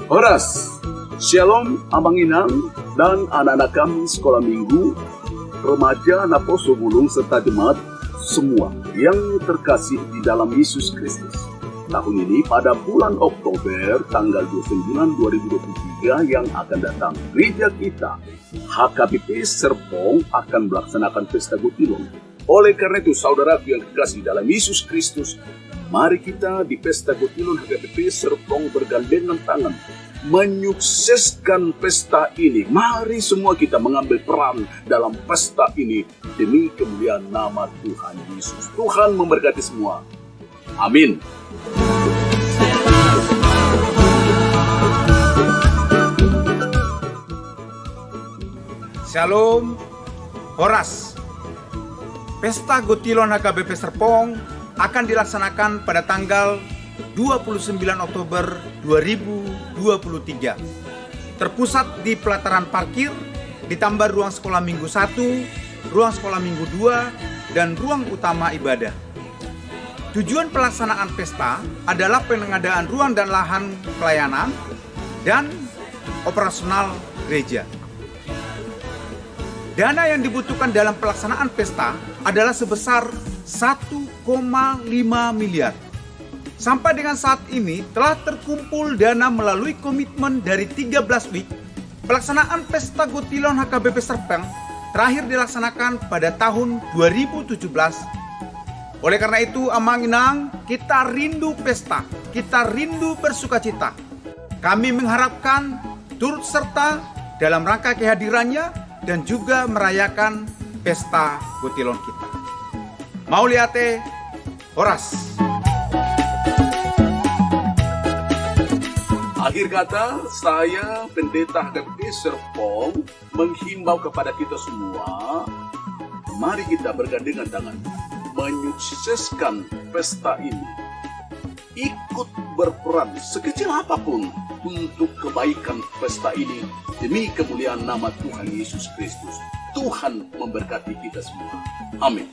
Horas, Shalom Abang Inang dan anak-anak kami sekolah minggu, remaja Naposo Bulung serta jemaat semua yang terkasih di dalam Yesus Kristus. Tahun ini pada bulan Oktober tanggal 29 2023 yang akan datang, gereja kita HKBP Serpong akan melaksanakan pesta Gutilon. Oleh karena itu saudaraku yang terkasih dalam Yesus Kristus, mari kita di pesta Gutilon HKBP Serpong bergandengan tangan menyukseskan pesta ini. Mari semua kita mengambil peran dalam pesta ini demi kemuliaan nama Tuhan Yesus. Tuhan memberkati semua. Amin. Shalom, Horas. Pesta Gutilon HKBP Serpong akan dilaksanakan pada tanggal 29 Oktober 2023. Terpusat di pelataran parkir, ditambah ruang sekolah minggu 1, ruang sekolah minggu 2, dan ruang utama ibadah. Tujuan pelaksanaan pesta adalah pengadaan ruang dan lahan pelayanan dan operasional gereja. Dana yang dibutuhkan dalam pelaksanaan pesta adalah sebesar 1,5 miliar. Sampai dengan saat ini telah terkumpul dana melalui komitmen dari 13 week. Pelaksanaan pesta Gutilon HKBP Serpong terakhir dilaksanakan pada tahun 2017. Oleh karena itu, Amang Inang, kita rindu pesta, kita rindu bersukacita. Kami mengharapkan turut serta dalam rangka kehadirannya dan juga merayakan pesta Gutilon kita. Mauliate, Horas. Akhir kata, saya Pendeta HKBP Serpong menghimbau kepada kita semua, mari kita bergandengan tangan menyukseskan pesta ini. Ikut berperan sekecil apapun untuk kebaikan pesta ini demi kemuliaan nama Tuhan Yesus Kristus. Tuhan memberkati kita semua. Amin.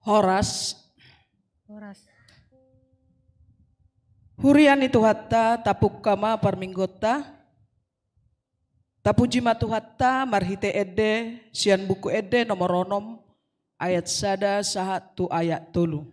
Horas. Hurian itu hatta tapuk kama parminggota. Tapuji matu hatta marhite ede sian buku ede nomor onom ayat sada sahat tu ayat tulu.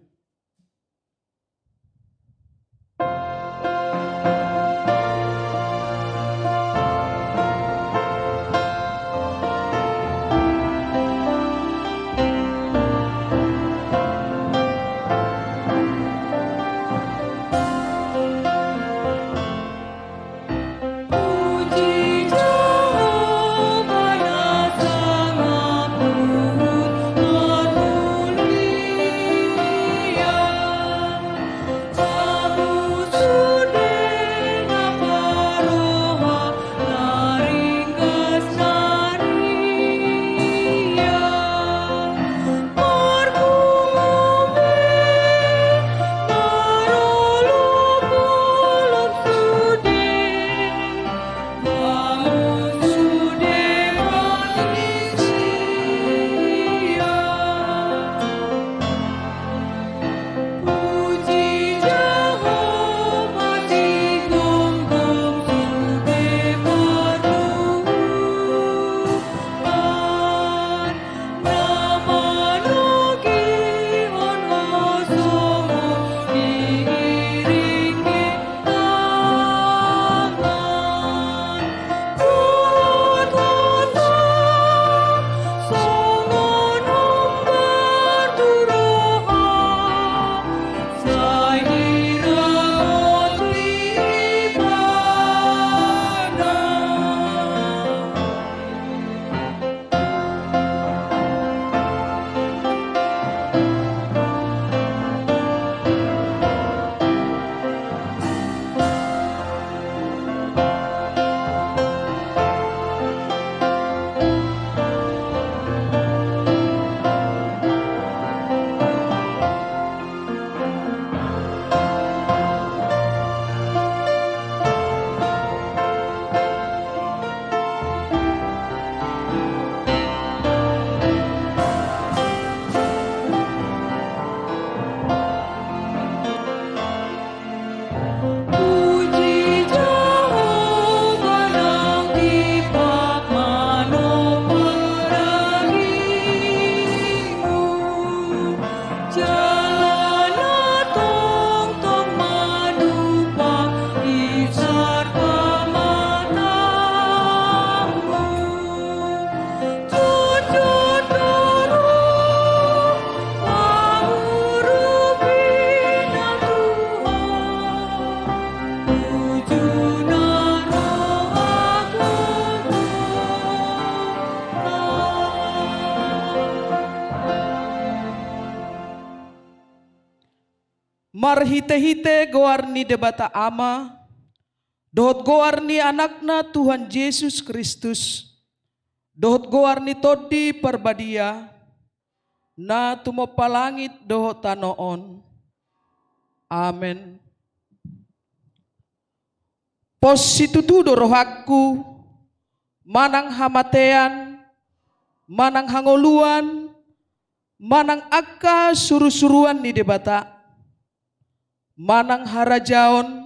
Marhite-hite goarni debata ama, dohot goarni anakna Tuhan Yesus Kristus, dohot goarni todi perbadia, na tumo palangit dohot tanoon. Amen. Pos situtudo rohaku, manang hamatean, manang hangoluan, manang akka suru-suruan ni debata, manang harajaon,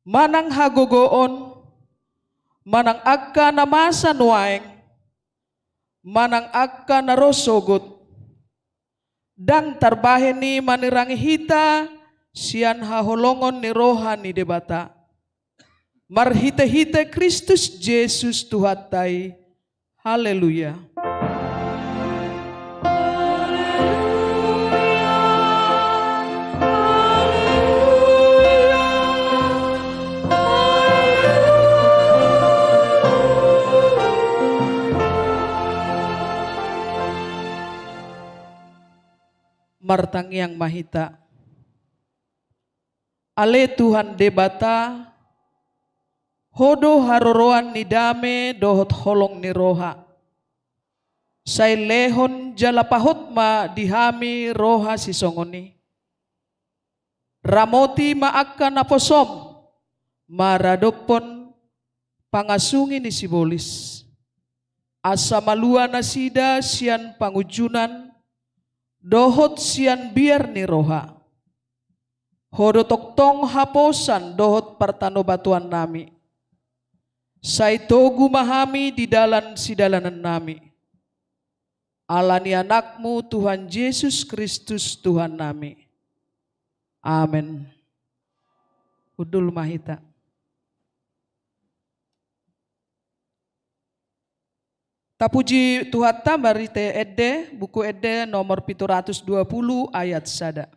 manang hagogoon, manang akka namasa nuaeng, manang akka narosogot, dan tarbahen ni manirangi hita, sian haholongon ni rohan ni debata. Marhite-hite Kristus Yesus Tuhatai. Haleluya. Martang yang mahita. Ale Tuhan debata, hodo haroroan ni dame dohot holong ni roha. Say lehon jalapahot ma dihami roha si songoni. Ramoti maaka naposom, maradopon pangasungi ni sibolis. Asa malua nasida sian pangujunan, dohot sian biar ni roha. Hodotok tong haposan dohot partano batuan nami. Sai togu mahami di dalan sidalanan nami. Alani anakmu Tuhan Yesus Kristus Tuhan nami. Amin. Udul mahita. Tapuji Tuhata marite edde, buku edde nomor 720 ayat sada.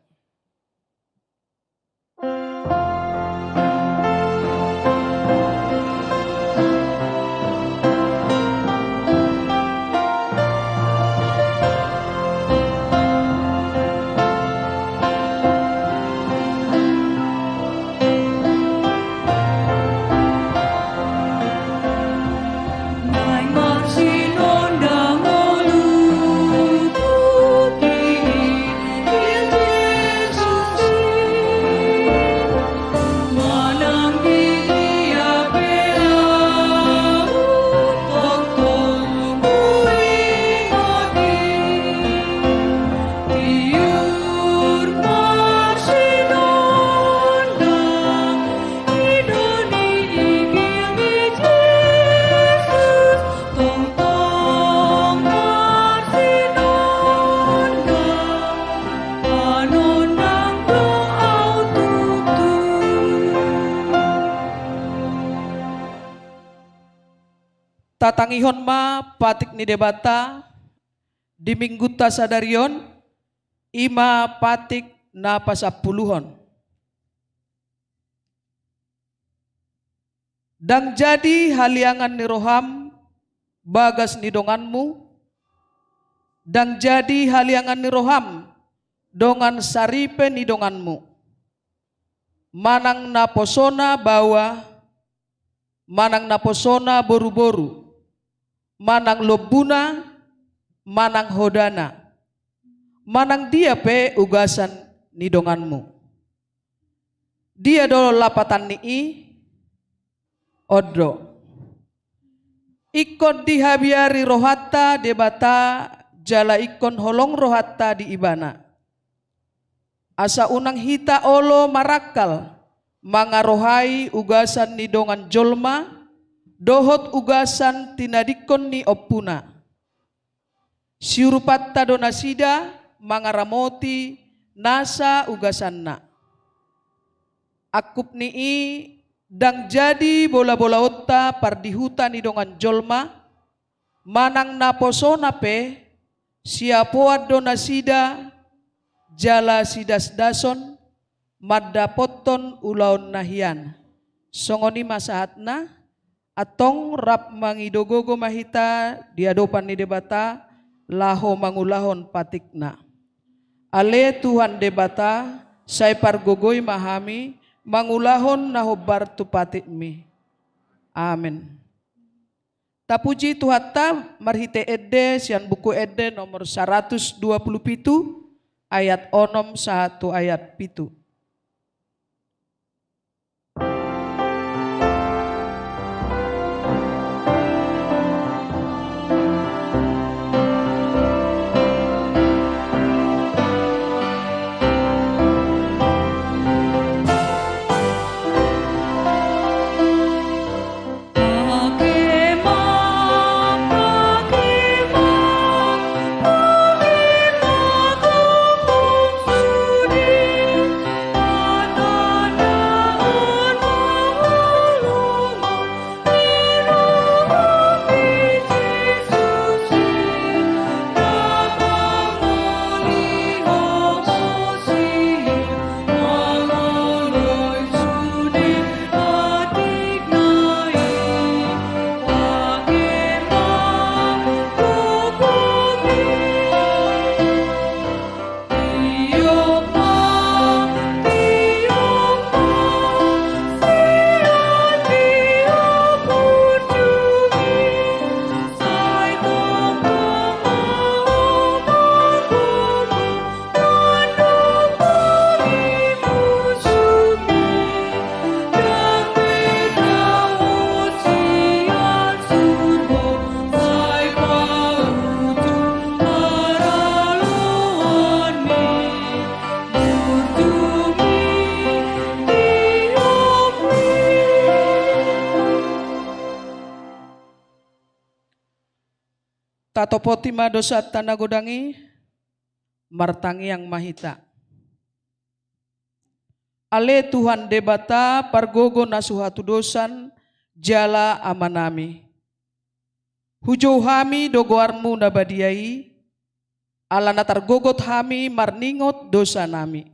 Tatangihon ma patik ni debata di minggu tasadarion ima patik na pasapuluhon. Dang jadi haliangan ni roham bagas ni donganmu. Dang jadi haliangan ni roham dongan saripe ni donganmu. Manang naposona bawa, manang naposona boru-boru. Manang lobuna, manang hodana, manang dia pe ugasan ni donganmu. Dia do lapatan ni odro. Ikon dihabiari rohata debata jala ikon holong rohata di ibana. Asa unang hita olo marakal mangarohai ugasan ni dongan jolma. Dohot ugasan tinadikon ni opuna. Siurupatta donasida mangaramoti nasa ugasanna. Akup ni dang jadi bola-bola otta pardihuta ni dongan jolma. Manang naposona pe siapoad donasida jala sidas dason madda potton ulaon nahian. Songoni masahatna atong rap mangidogogo mahita diadopan ni debata laho mangulahon patikna. Ale Tuhan debata say pargogoy mahami mangulahon nahobar tu patikmi. Amin. Tapuji Tuhata marhite edde sian buku edde nomor 127 ayat 6 1 ayat 7. Katopotima dosa tanda godangi martangi yang mahita. Ale Tuhan debata pargogo nasuhatu dosan jala amanami. Hujau hami dogoarmu nabadiai, ala natar gogot hami marningot dosa nami.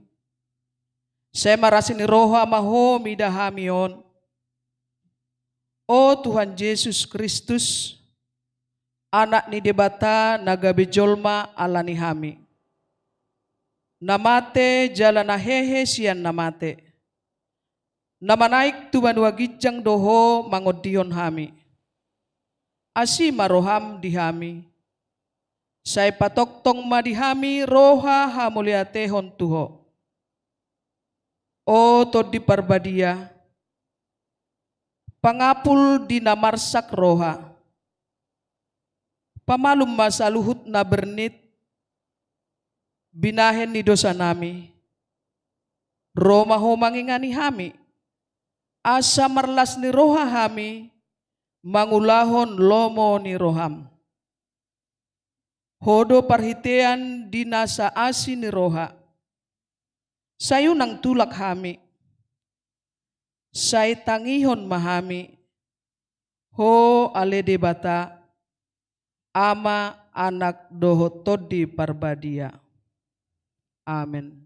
Saya marasini roho amaho midahamion. O Tuhan Yesus Kristus, anak ni debata nagabe jolma alani hami. Namate jala na hehe sian namate. Namanaik tuban wagijang doho mangodion hami. Asi maroham dihami. Say patoktong madihami roha hamuliate hon tuho. O todi parbadia. Pangapul di namarsak roha. Pamalum masaluhut na bernit. Binahen ni dosa nami. Roma ho mangingani hami. Asa marlas ni roha hami. Mangulahon lomo ni roham. Hodo parhitean dinasa asi ni roha. Sayo nang tulak hami. Say tangihon mahami. Ho ale debata. Ama anak doho todi parbadia. Amin.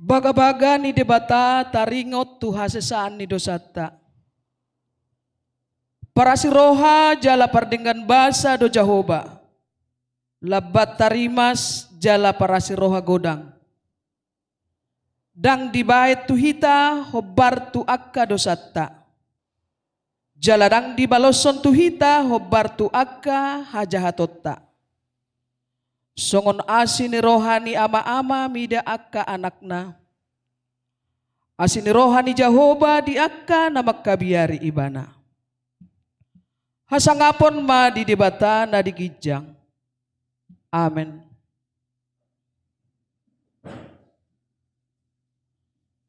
Baga-baga ni debata taringot tuha sesaan ni dosata. Para si roha jala pardenggan basa do Jahoba. Labat tarimas jala para si roha godang. Dang dibait tuhita hobar tu akka dosata. Jala dang dibaloson tuhita hobar tu akka hajahatotta. Songon asini rohani ama-ama mida akka anakna. Asini rohani Jahoba di akka namak kabiari ibana. Hasangapon ma di debata na digijang. Amen.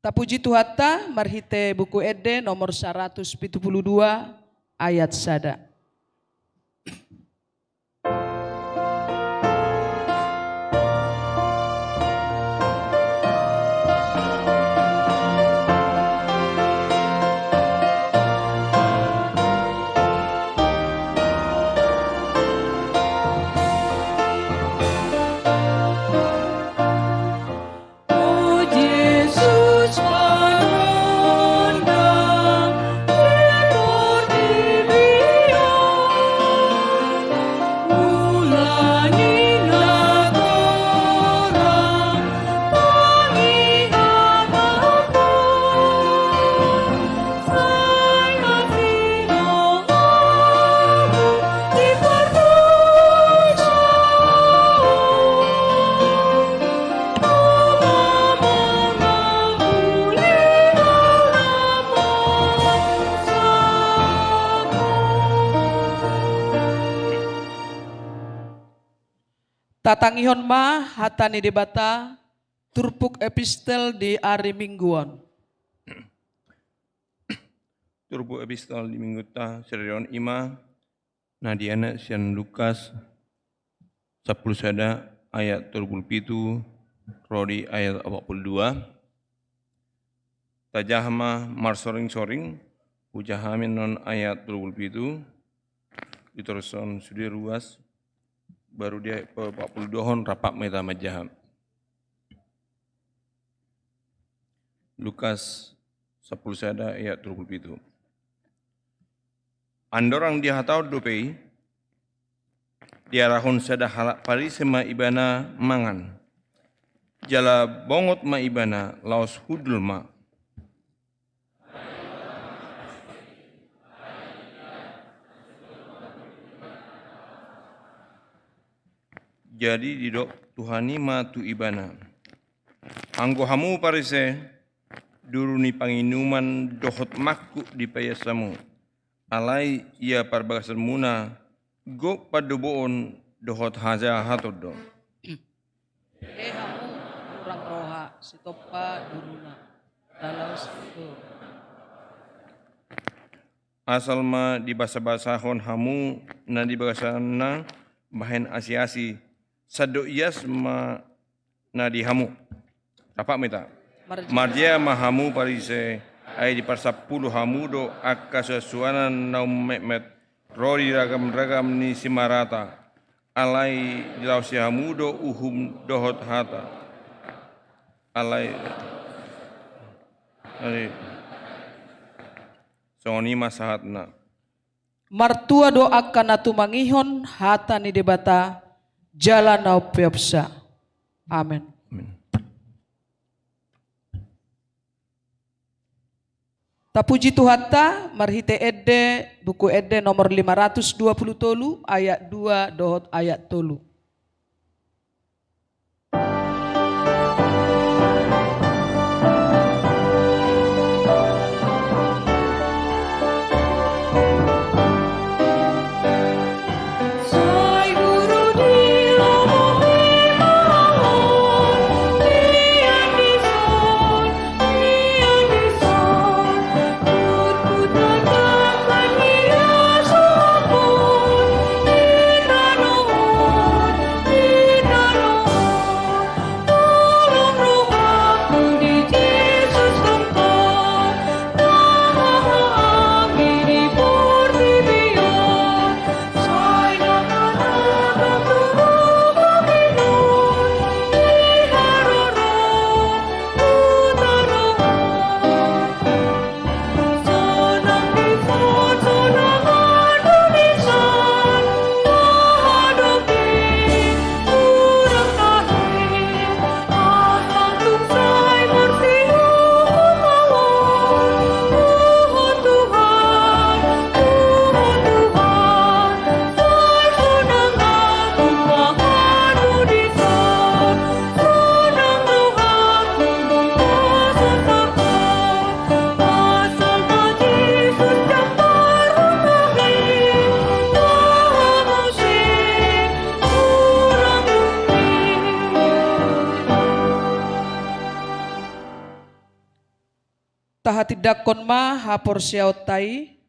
Tapuji Tuhata marhite buku Ede nomor 172 ayat sada. Lepur di bio Tatangihon ma hatani debata turpuk epistel di hari mingguan. Turpuk epistel di minggu ta serion ima nadiana sian Lukas 10 sada ayat 37 rodi ayat 42. Tajahma marsoring-soring ujahamin non ayat 37 diterusan sudah ruas baru dia 42 hon rapak meta majaham. Lukas 10 sada ayat 37. Andorang dia hatau dopei dia rahon sada halak pari sema ibana mangan. Jala bongot ma ibana laos hudul ma. Jadi didok Tuhani ma tu ibana. Anggo hamu parise duruni panginuman dohot makku di payasamu. Alai ia parbagasan muna go padoboon dohot haja hatodo. Hamu kurang roha sitopa duruna dalau situ. Asal ma di basa-basahon hamu na di basana bahen asi-asi sado ias ma na di hamu. Apa meta? Marjia ma hamu parise ai di parsapulu hamu do akka sesuanan naum mehmet rori ragam-ragam ni simarata alai di lausi hamu do uhum dohot hata alai soni masahatna. Martua do akan natu mangihon hatani debata jalan nau peopsa. Amin. Amin. Tapuji Tuhatta marhite edde buku edde nomor 520 ayat 2 dohot ayat 3. Tahatidakkon ma haporseaot tai,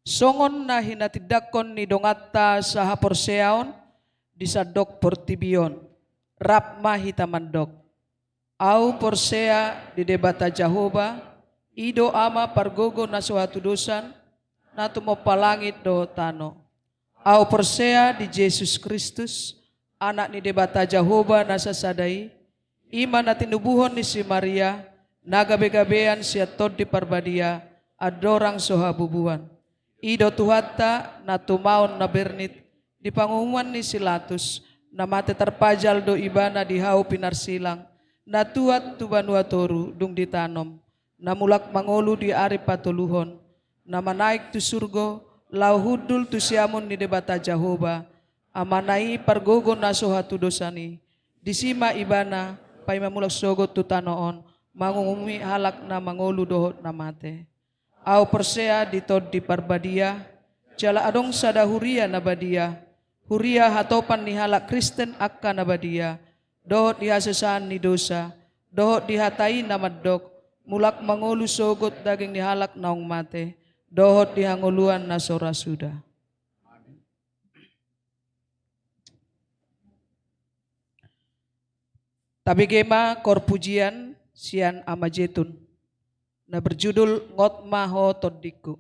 songon na hinatidakkon ni dongatta sa haporseaon, disadok portibion, rap ma hitamandok. Au porsea di debata Jahoba, ido ama pargogo na suatu dosan, na tumopalangit do tano. Au porsea di Yesus Kristus, anak ni debata Jahoba na sasadai, iman na tinubuhon ni si Maria, nagabe-gabean siya tod di parbadia, adorang sohabubuan. Ido Tuhatta na tumaon na bernit, di pangumuan ni Silatus, na mate terpajal do ibana di hau pinarsilang, na tuat tubanua toru dung ditanom, na mulak mangolu di ari patuluhon, na manaik tu surgo, lau hudul tu siamun ni debata Jahoba, amanai pargogo na sohatu dosani, disima ibana, pay mamulak sogot tu tanoon, mangungumi halak na mangolu dohot na mate. Au persea ditod di parbadia, jala adong sadahuria na badia, Huria hatopan ni halak Kristen akka nabadia, dohot dihasesaan ni dosa, dohot dihatai namadok, mulak mangulu sogot daging ni halak naung mate, dohot dihanguluan nasora sudah. Tapi gema kor pujian sian amajetun, na berjudul Ngot Maho Todiku.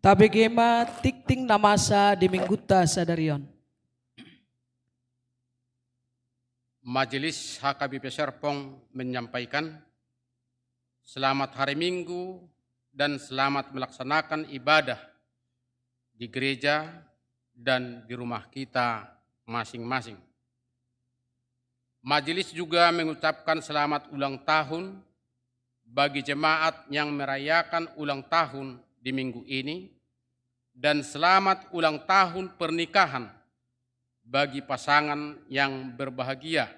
Tabe gema tikting namasa di mingguta sadarion. Majelis HKBP Serpong menyampaikan selamat hari Minggu dan selamat melaksanakan ibadah di gereja dan di rumah kita masing-masing. Majelis juga mengucapkan selamat ulang tahun bagi jemaat yang merayakan ulang tahun di minggu ini dan selamat ulang tahun pernikahan bagi pasangan yang berbahagia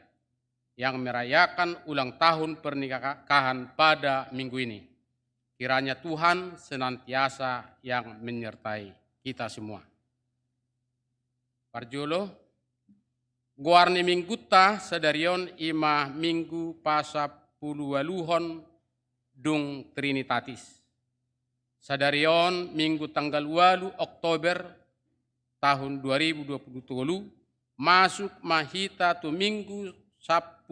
yang merayakan ulang tahun pernikahan pada minggu ini. Kiranya Tuhan senantiasa yang menyertai kita semua. Parjolo, guarni mingguta sedarion ima minggu pasapuluwaluhon dung Trinitatis. Sadarion minggu tanggal 8 Oktober tahun 2020 masuk mahita tu minggu 10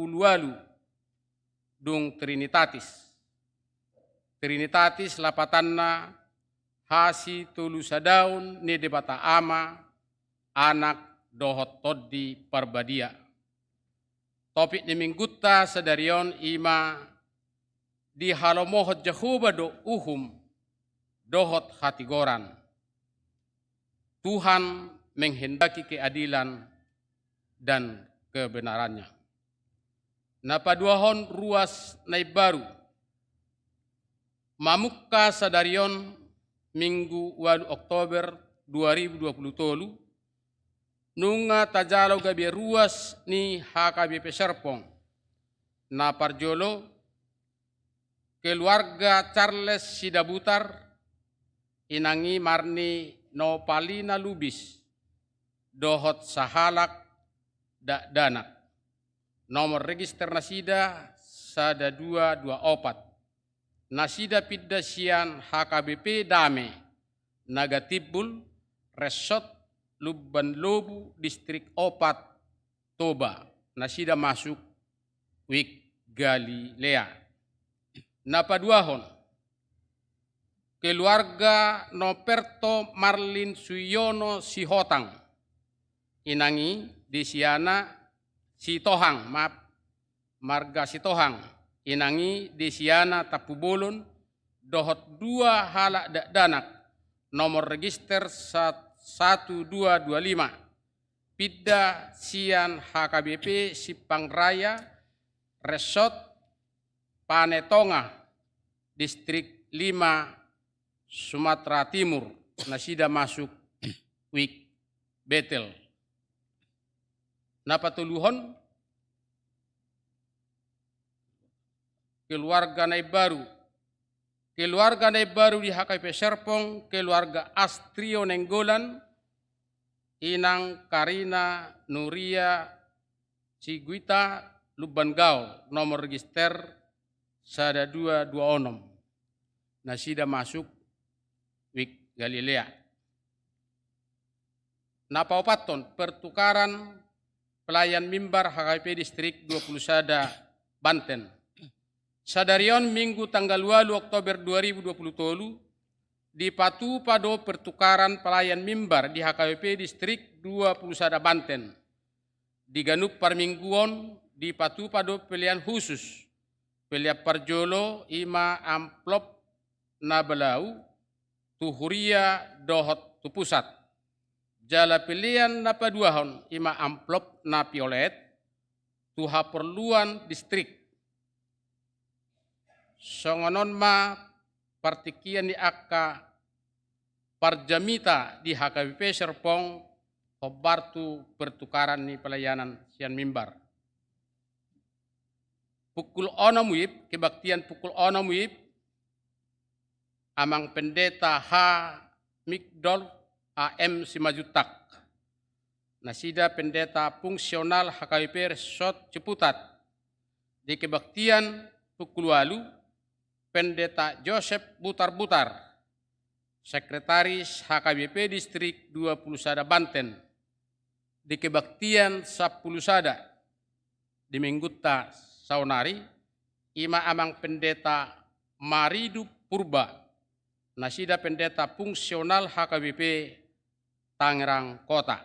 dung Trinitatis. Trinitatis lapatanna hasi tulu sadaun ni debata ama anak dohot toddi parbadia. Topik ni mingguta sadarion ima di halomohot Jehovah do uhum dohot hatigoran. Tuhan menghendaki keadilan dan kebenarannya. Napaduahon ruas naib baru. Mamukka sadarion minggu 8 Oktober 2020 nunga tajalo gabi ruas ni HKBP Serpong. Naparjolo keluarga Charles Sidabutar inangi marni Nopalina Lubis dohot sahalak danak. Nomor register nasida sada 224. Nasida Piddasian HKBP Dame Nagatibul Resort Lubban Lobu Distrik Opat Toba. Nasida masuk Wik Galilea. Napaduahon keluarga Noperto Marlin Suyono Sihotang inangi Desiana Sitohang, marga Sitohang inangi Desiana Tapubolon dohot 2 halak danak nomor register 1225 Pidda Sian HKBP Sipang Raya Resort Panetonga Distrik 5 Sumatera Timur. Nasida masuk Wik Betel. Napatuluhon keluarga naib baru. Keluarga naib baru di HKBP Serpong, keluarga Astrio Nenggolan, Inang Karina Nuria Ciguita Lubban Gaul, nomor register sada 226. Nasida masuk Wik Galilea. Napaupaton pertukaran pelayan mimbar HKBP Distrik 21 Banten. Sadarion minggu tanggal 8 Oktober 2020 dipatu pado pertukaran pelayan mimbar di HKBP Distrik 21 Banten. Diganup parmingguon dipatu pado pilihan khusus. Pilihan parjolo ima amplop nabalau tuhuria dohot tu pusat. Jala pilihan napaduahon ima amplop na piolet tuha perluan distrik. Songonon ma partikian di akka parjamita di HKBP Serpong hobartu pertukaran ni pelayanan sian mimbar. Pukul 6 WIB, kebaktian pukul 6 WIB, amang pendeta H. Migdol AM Simajutak. Nasida pendeta fungsional HKBP Resort Ciputat. Di kebaktian pukul 8, pendeta Joseph Butar-Butar, sekretaris HKBP Distrik 21 Banten. Di kebaktian 10 sada di Minggutta Saunari, ima amang pendeta Maridu Purba, Nasida Pendeta Fungsional HKBP Tangerang Kota.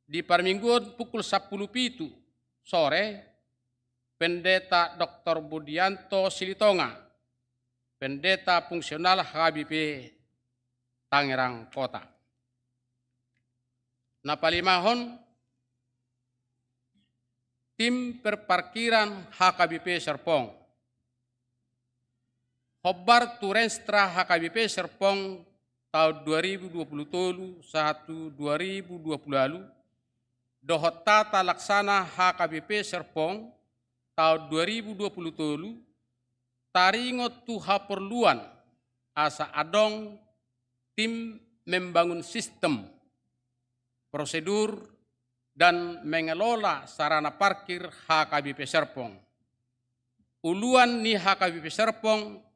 Di Parmingguan pukul 10.07 sore, Pendeta Dr. Budianto Silitonga, Pendeta Fungsional HKBP Tangerang Kota. Napalimahon, tim perparkiran HKBP Serpong. Hobbar Turenstra HKBP Serpong tahun 2020 satu 2020 lalu, dohot tata laksana HKBP Serpong tahun 2020 taringot tuha perluan asa adong tim membangun sistem, prosedur, dan mengelola sarana parkir HKBP Serpong. Uluan ni HKBP Serpong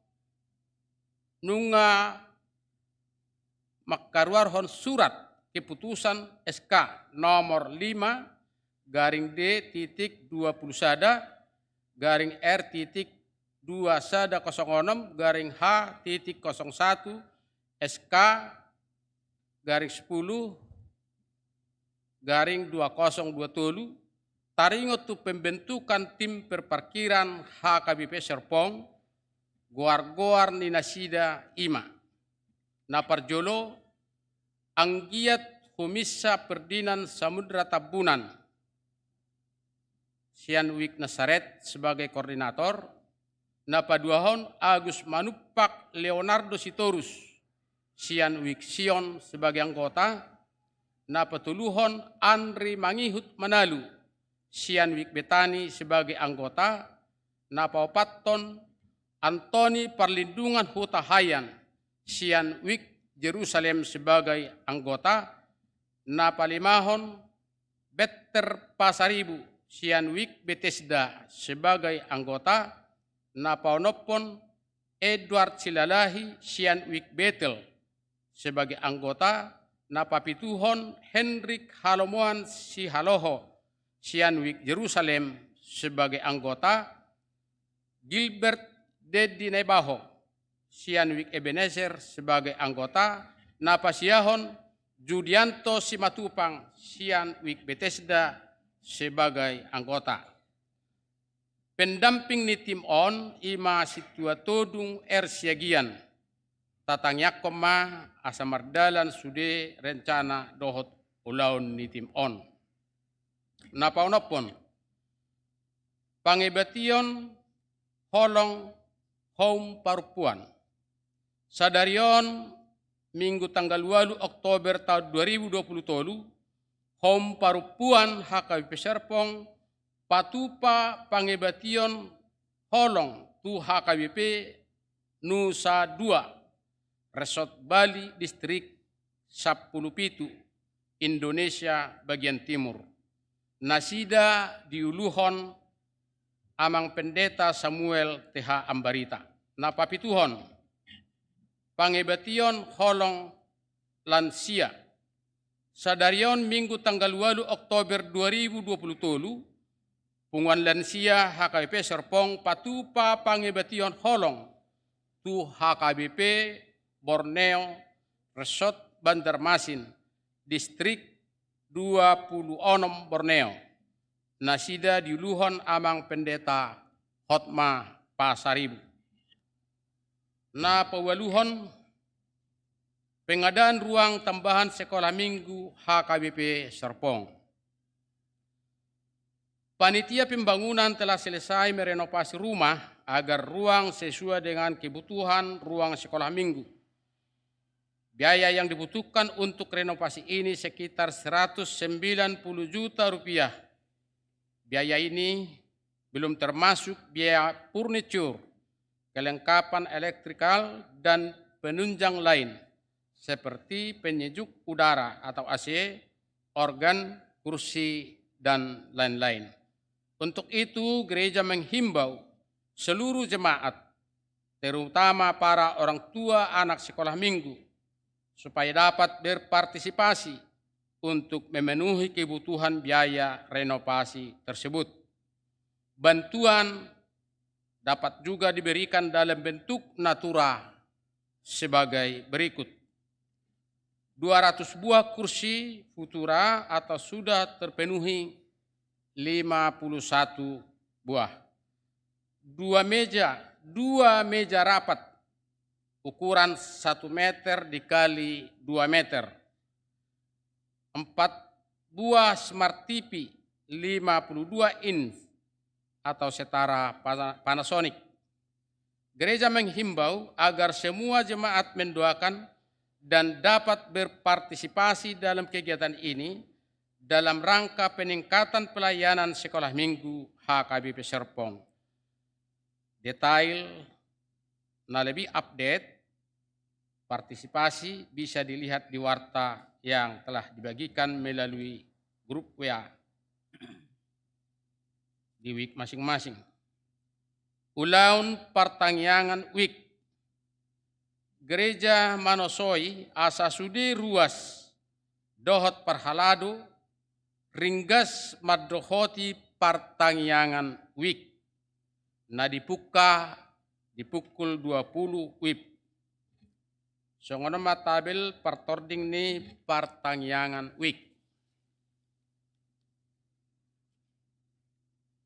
nunga makaruarhon surat keputusan SK nomor 5/D-R.2/2/H.01 SK /10/2020 taringot tu pembentukan tim perparkiran HKBP Serpong goar-goar ni nasida ima. Naparjolo anggiat Humisa Perdinan Samudra Tabunan, Sian Wik Nasaret sebagai koordinator, napaduahon Agus Manupak Leonardo Sitorus, Sian Wik Sion sebagai anggota, napatuluhon Andri Mangihut Manalu, Sian Wik Betani sebagai anggota, napaopaton Antoni Perlindungan Huta Hayan, Sian Wik Jerusalem sebagai anggota, napalimahon Better Pasaribu, Sian Wik Bethesda sebagai anggota, napaonopon Edward Silalahi, Sian Wik Bethel sebagai anggota, napapituhon Hendrik Halomoan Sihaloho, Sian Wik Jerusalem sebagai anggota, Gilbert Dedi Nebaho, Sian Wik Ebenezer sebagai anggota, napasiahon Judianto Simatupang, Sian Wik Bethesda sebagai anggota. Pendamping ni tim on ima situa todung Siagian, tatangyak koma asamardalan sude rencana dohot ulaun ni tim on. Napaunopon pangebation holong home parupuan. Sadarion Minggu tanggal 8 Oktober tahun 2020, home parupuan HKBP Serpong patupa pangebation holong tu HKBP Nusa 2, Resort Bali Distrik 10 Indonesia bagian timur. Nasida diuluhon amang Pendeta Samuel TH Ambarita. Napapituhon pangebation holong lansia. Sadarion Minggu tanggal 8 Oktober 2020, punguan lansia HKBP Serpong patupa pangebation holong tu HKBP Borneo Resort Banjarmasin Distrik 26 Borneo. Nasida diuluhon amang Pendeta Hotma Pasaribu. Napawaluhon pengadaan ruang tambahan sekolah minggu HKBP Serpong. Panitia pembangunan telah selesai merenovasi rumah agar ruang sesuai dengan kebutuhan ruang sekolah minggu. Biaya yang dibutuhkan untuk renovasi ini sekitar 190 juta rupiah. Biaya ini belum termasuk biaya furniture, kelengkapan elektrikal, dan penunjang lain seperti penyejuk udara atau AC, organ, kursi, dan lain-lain. Untuk itu, gereja menghimbau seluruh jemaat, terutama para orang tua anak sekolah minggu, supaya dapat berpartisipasi untuk memenuhi kebutuhan biaya renovasi tersebut. Bantuan dapat juga diberikan dalam bentuk natura sebagai berikut. 200 buah kursi futura atau sudah terpenuhi 51 buah. 2 meja rapat ukuran 1 meter dikali 2 meter. 4 buah Smart TV 52 inch atau setara Panasonic. Gereja menghimbau agar semua jemaat mendoakan dan dapat berpartisipasi dalam kegiatan ini dalam rangka peningkatan pelayanan sekolah minggu HKBP Serpong. Detail lebih update partisipasi bisa dilihat di warta yang telah dibagikan melalui grup WA di week masing-masing. Ulaun Pertangyangan Week Gereja Manosoi asa sudi ruas dohot perhalado ringgas madohoti Pertangyangan Week na dibuka di pukul 20 WIB. Songono matabel pertording ni Pertangyangan Week.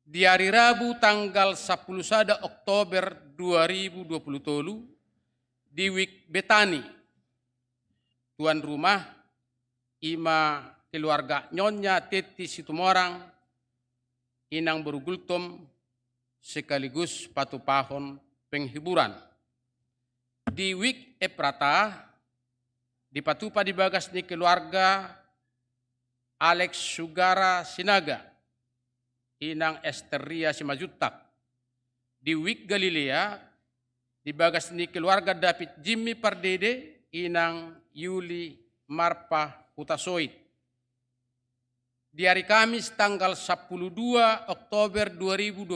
Di hari Rabu tanggal 10 Oktober 2020 di Week Betani, tuan rumah ima keluarga Nyonya Teti Situmorang, inang berugultum sekaligus patupahon penghiburan. Di Week Eprata, di patupa di bagas ni keluarga Alex Sugara Sinaga, inang Esteria Simajutak. Di Week Galilea, di bagas ni keluarga David Jimmy Pardede, inang Yuli Marpa Hutasoid. Di hari Kamis tanggal 12 Oktober 2020,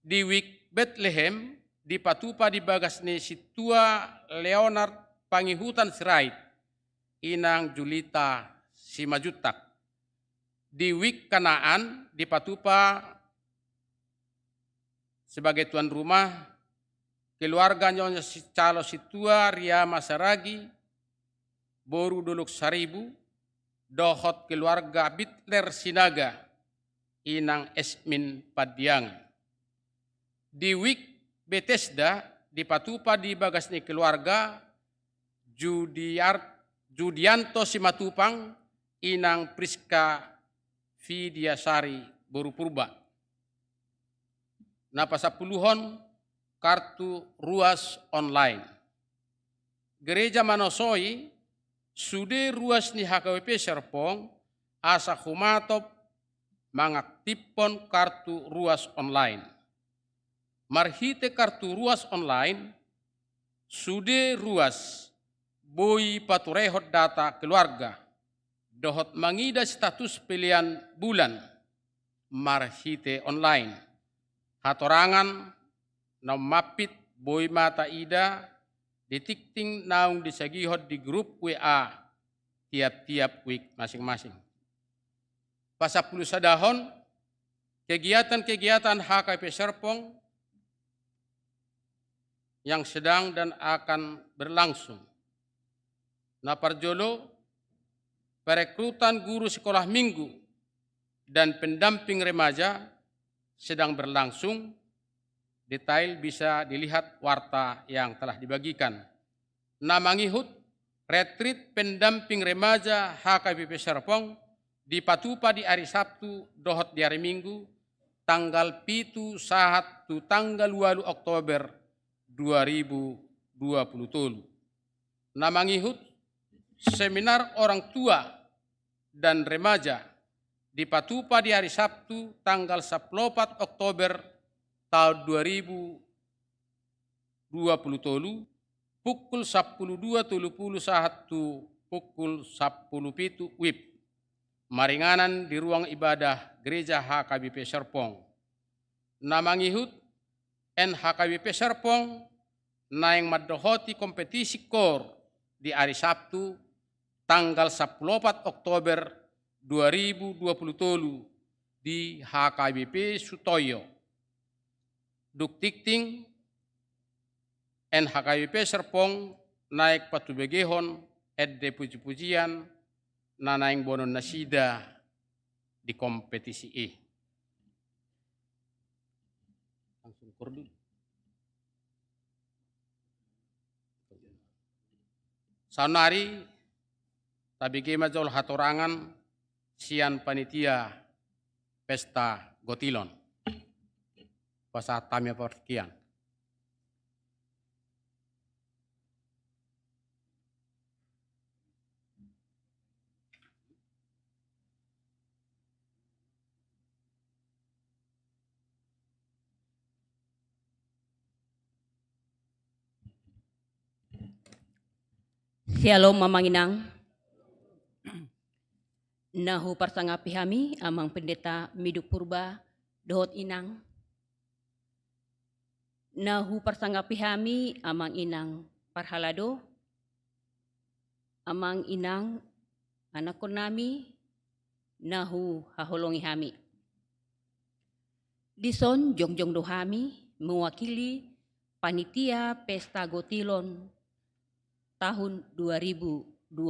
di Week Bethlehem, di patupa di bagas ni Situa Leonard Pangihutan Sirait, inang Julita Simajutak. Di Week Kanaan, di patupa sebagai tuan rumah keluarga Nyonya Calo Situa Ria Masaragi, Boru Duluk Saribu, dohot keluarga Bitler Sinaga, inang Esmin Padiangan. Di Week Bethesda, di patupa di bagas ni keluarga Judianto Simatupang, inang Priska Vidiasari Boru Purba. Napasapuluhon kartu ruas online. Gereja Manosoi sude ruas ni HKBP Serpong asa humatop mengaktifkan kartu ruas online. Marhite kartu ruas online sude ruas boi paturehot data keluarga dohot mangida status pilihan bulan marhite online. Hatorangan na mapit boy mata ida ditikting naung disagihot di grup WA tiap-tiap week masing-masing. Pasapuluh sadahon kegiatan-kegiatan HKBP Serpong yang sedang dan akan berlangsung. Naparjolo perekrutan guru sekolah minggu dan pendamping remaja sedang berlangsung. Detail bisa dilihat warta yang telah dibagikan. Namangihut retreat pendamping remaja HKBP Serpong di patupa di hari Sabtu dohot di hari Minggu tanggal 7 sahat tu tanggal 8 Oktober 2020. Namangihut seminar orang tua dan remaja di patupa di hari Sabtu tanggal 14 Oktober tahun 2020 pukul 12.30 saat tu pukul 10.07 WIB. Maringanan di ruang ibadah Gereja HKBP Serpong. Namangihut NHKBP Serpong naing madohoti kompetisi kor di hari Sabtu tanggal 14 Oktober 2020 di HKBP Sutoyo. Duktikting NHKBP Serpong naik patubegehon de puji-pujian nanaing bonon nasida di kompetisi E. Langsung kordu. Sanari tabigi majol hatorangan sian panitia pesta gotilon. Pasa tamia perkian. Shalom mamanginang. Nahu parsangapi hami amang pendeta Miduk Purba dohot inang. Nahu parsangapi hami amang inang Parhalado. Amang inang anak nami nahu haholongi hami. Dison jongjong dohami mewakili panitia pesta gotilon tahun 2020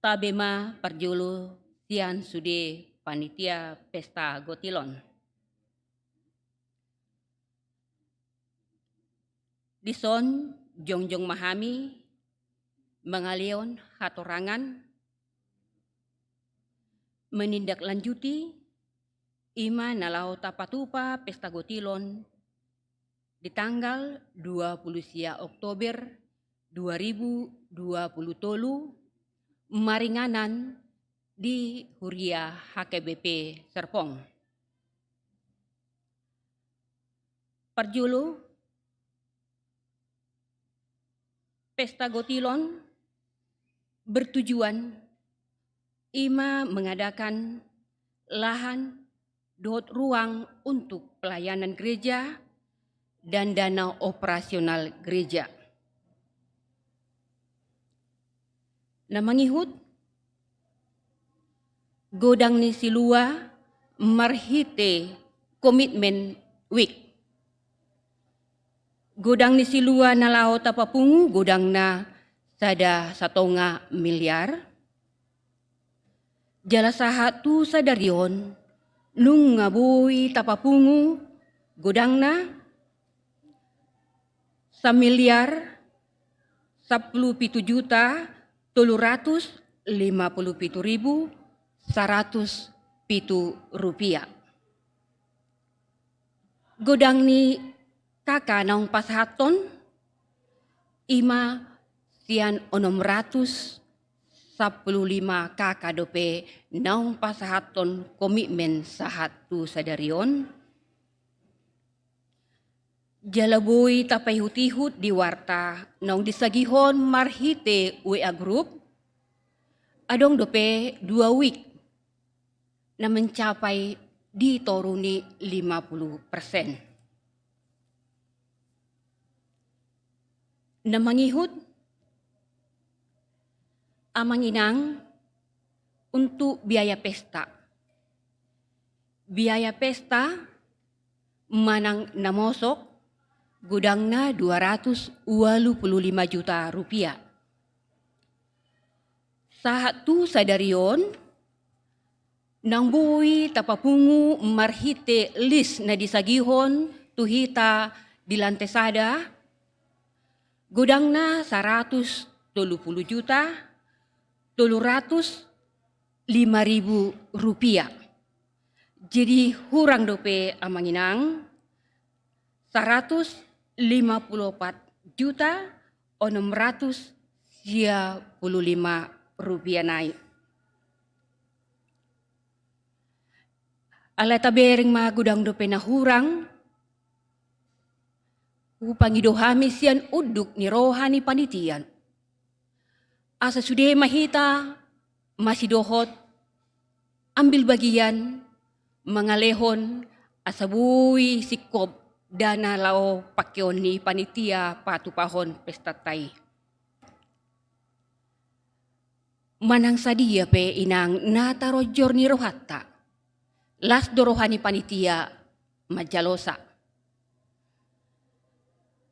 tabema parjolo sian sude panitia pesta gotilon. Dison jongjong mahami mengalion hatorangan menindaklanjuti ima nalau tapatupa pesta gotilon di tanggal 20 Oktober 2020 maringanan di Huria HKBP Serpong. Parjulu pesta gotilon bertujuan ima mengadakan lahan dot ruang untuk pelayanan gereja dan dana operasional gereja. Namangihut godang ni silua marhite komitmen week. Godang ni silua nalao tapapungu godang na sada 1,5 miliar. Jala sahatu sadarion nung ngabui tapapungu godang na 1.357.157 rupiah. Godang ni kaka naung pasahaton ima sian 615 kakak dope naung pasahaton komitmen sahatu sadarion. Jalabui tapai hutihut di warta naung disagihon marhite WA group adong dope 2 week na mencapai di toruni 50%. Na mangihut amang inang untuk biaya pesta. Biaya pesta manang namosok gudangna 285 juta rupiah. Sahatu sadarion nang bui tapapungu marhite list na disagihon tuhita di lantai sada gudangna 130 juta 305.000 rupiah. Jadi hurang dope amanginang 154.695 rupiah naik. Alay tabering mga gudang dope na hurang, upangidohami siyan uduk ni rohani panitian. Asa sudah mahita, masih dohot, ambil bagian, mengalehon, asabui sikob, dana lao pakyon ni panitia patupahon pesta tai. Manang sadia pe inang natarojor ni rohata. Las dorohani panitia Majalosa.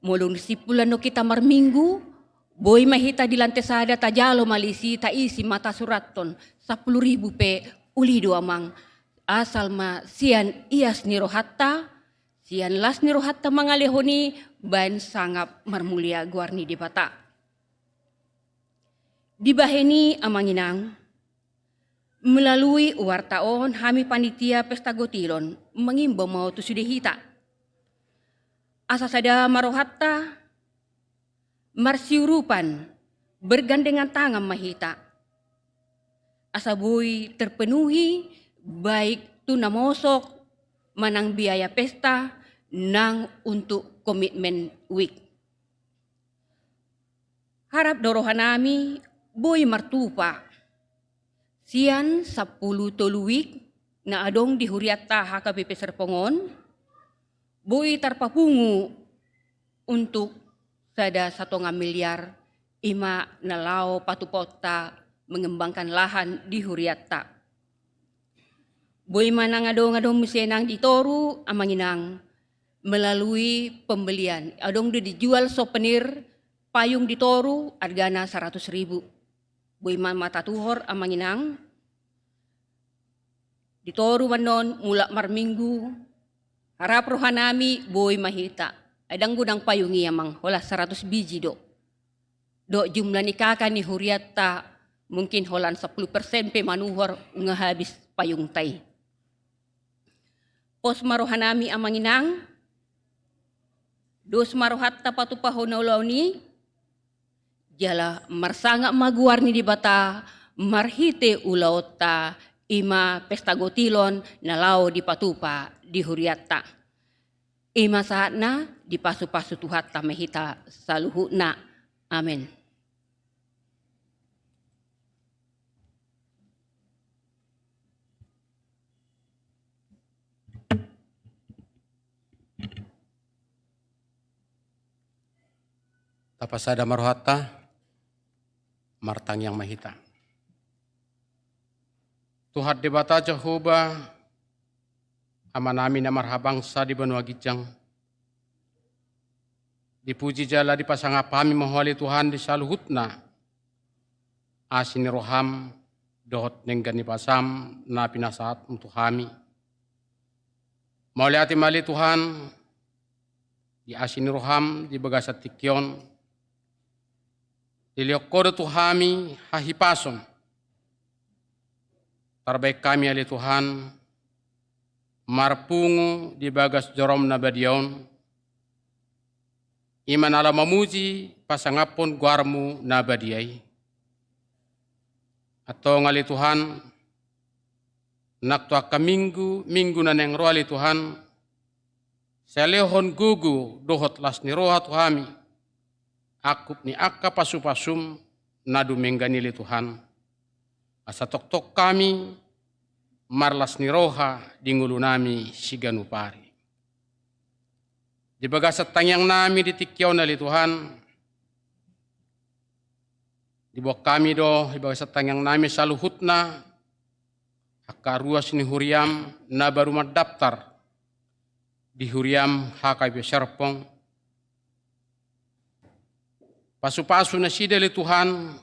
Mulung sipulan no kita marminggu, boy mahita di lantai sada tajalo malisi ta isi mata suraton 10.000 pe ulido amang. Asal ma sian ias nirohatta, sian las nirohatta mangalehoni bain sangap marmulia guarni di bata. Dibaheni amanginang, melalui wartaon hami panitia pesta gotilon mengimbau mau tu sudehita. Asa sada marohatta, marsiurupan bergandengan tangan mahita. Asa bui terpenuhi baik tu namosok manang biaya pesta nang untuk komitmen week. Harap dorohanami boy martupa. Sian 10 toluwik na adong di Huriatta HKBP Serpongon, boy tarpapungu untuk sada 1,5 miliar ima nalao patupota mengembangkan lahan di Huriatta. Boy manang adong misenang di Toru amanginang melalui pembelian. Adong dijual souvenir payung di Toru hargana 100.000. Boy mata tuhor amanginang di Toru manon mula marminggu harap rohanami boy mahita. Adang gudang payungi amang hola 100 biji do. Do jumlah nikaka ni Huriatta mungkin holan 10% pe manuhor nga habis payung tay. Pos marohanami amanginang dos marohatta patupahonolaw ni jala marsanga maguar ni di bata marhite ulaota ima pesta gotilon nalao di patupa di Huriatta. Ima saatna di pasu-pasu tuhatta mehita saluhuna. Amin. Tapasada marohatta, martang yang mahita. Tuhat debata Jehovah, amanami na marhabangsa di benua gijang. Dipuji jala di pasangapami mohali Tuhan di saluhutna. Asini roham, dohot nenggani pasam, na pinasaat untuk kami. Mauliati mali Tuhan, di asini roham, di bagasat tikyon, Iliokodo Tuhami hahipason. Terbaik kami ali Tuhan, marpungu di bagas jorom nabadion, iman ala mamuji pasangapon guarmu nabadiai. Atau ngali Tuhan, naktua ka minggu na neng roh ali Tuhan, selehon gugu dohot las ni roha Tuhami, akup ni akka pasupasum nadu mengganili Tuhan. Asa tok-tok kami marlas ni roha di ngulu nami siganupari. Di bagasat tangyang nami di tikyaw na li Tuhan. Di bawah kami do, di bagasat tangyang nami saluhutna. Hakaruas ni Huriam na baru mendaftar di Huriam HKBP Serpong. Pasu-pasu na sida li Tuhan,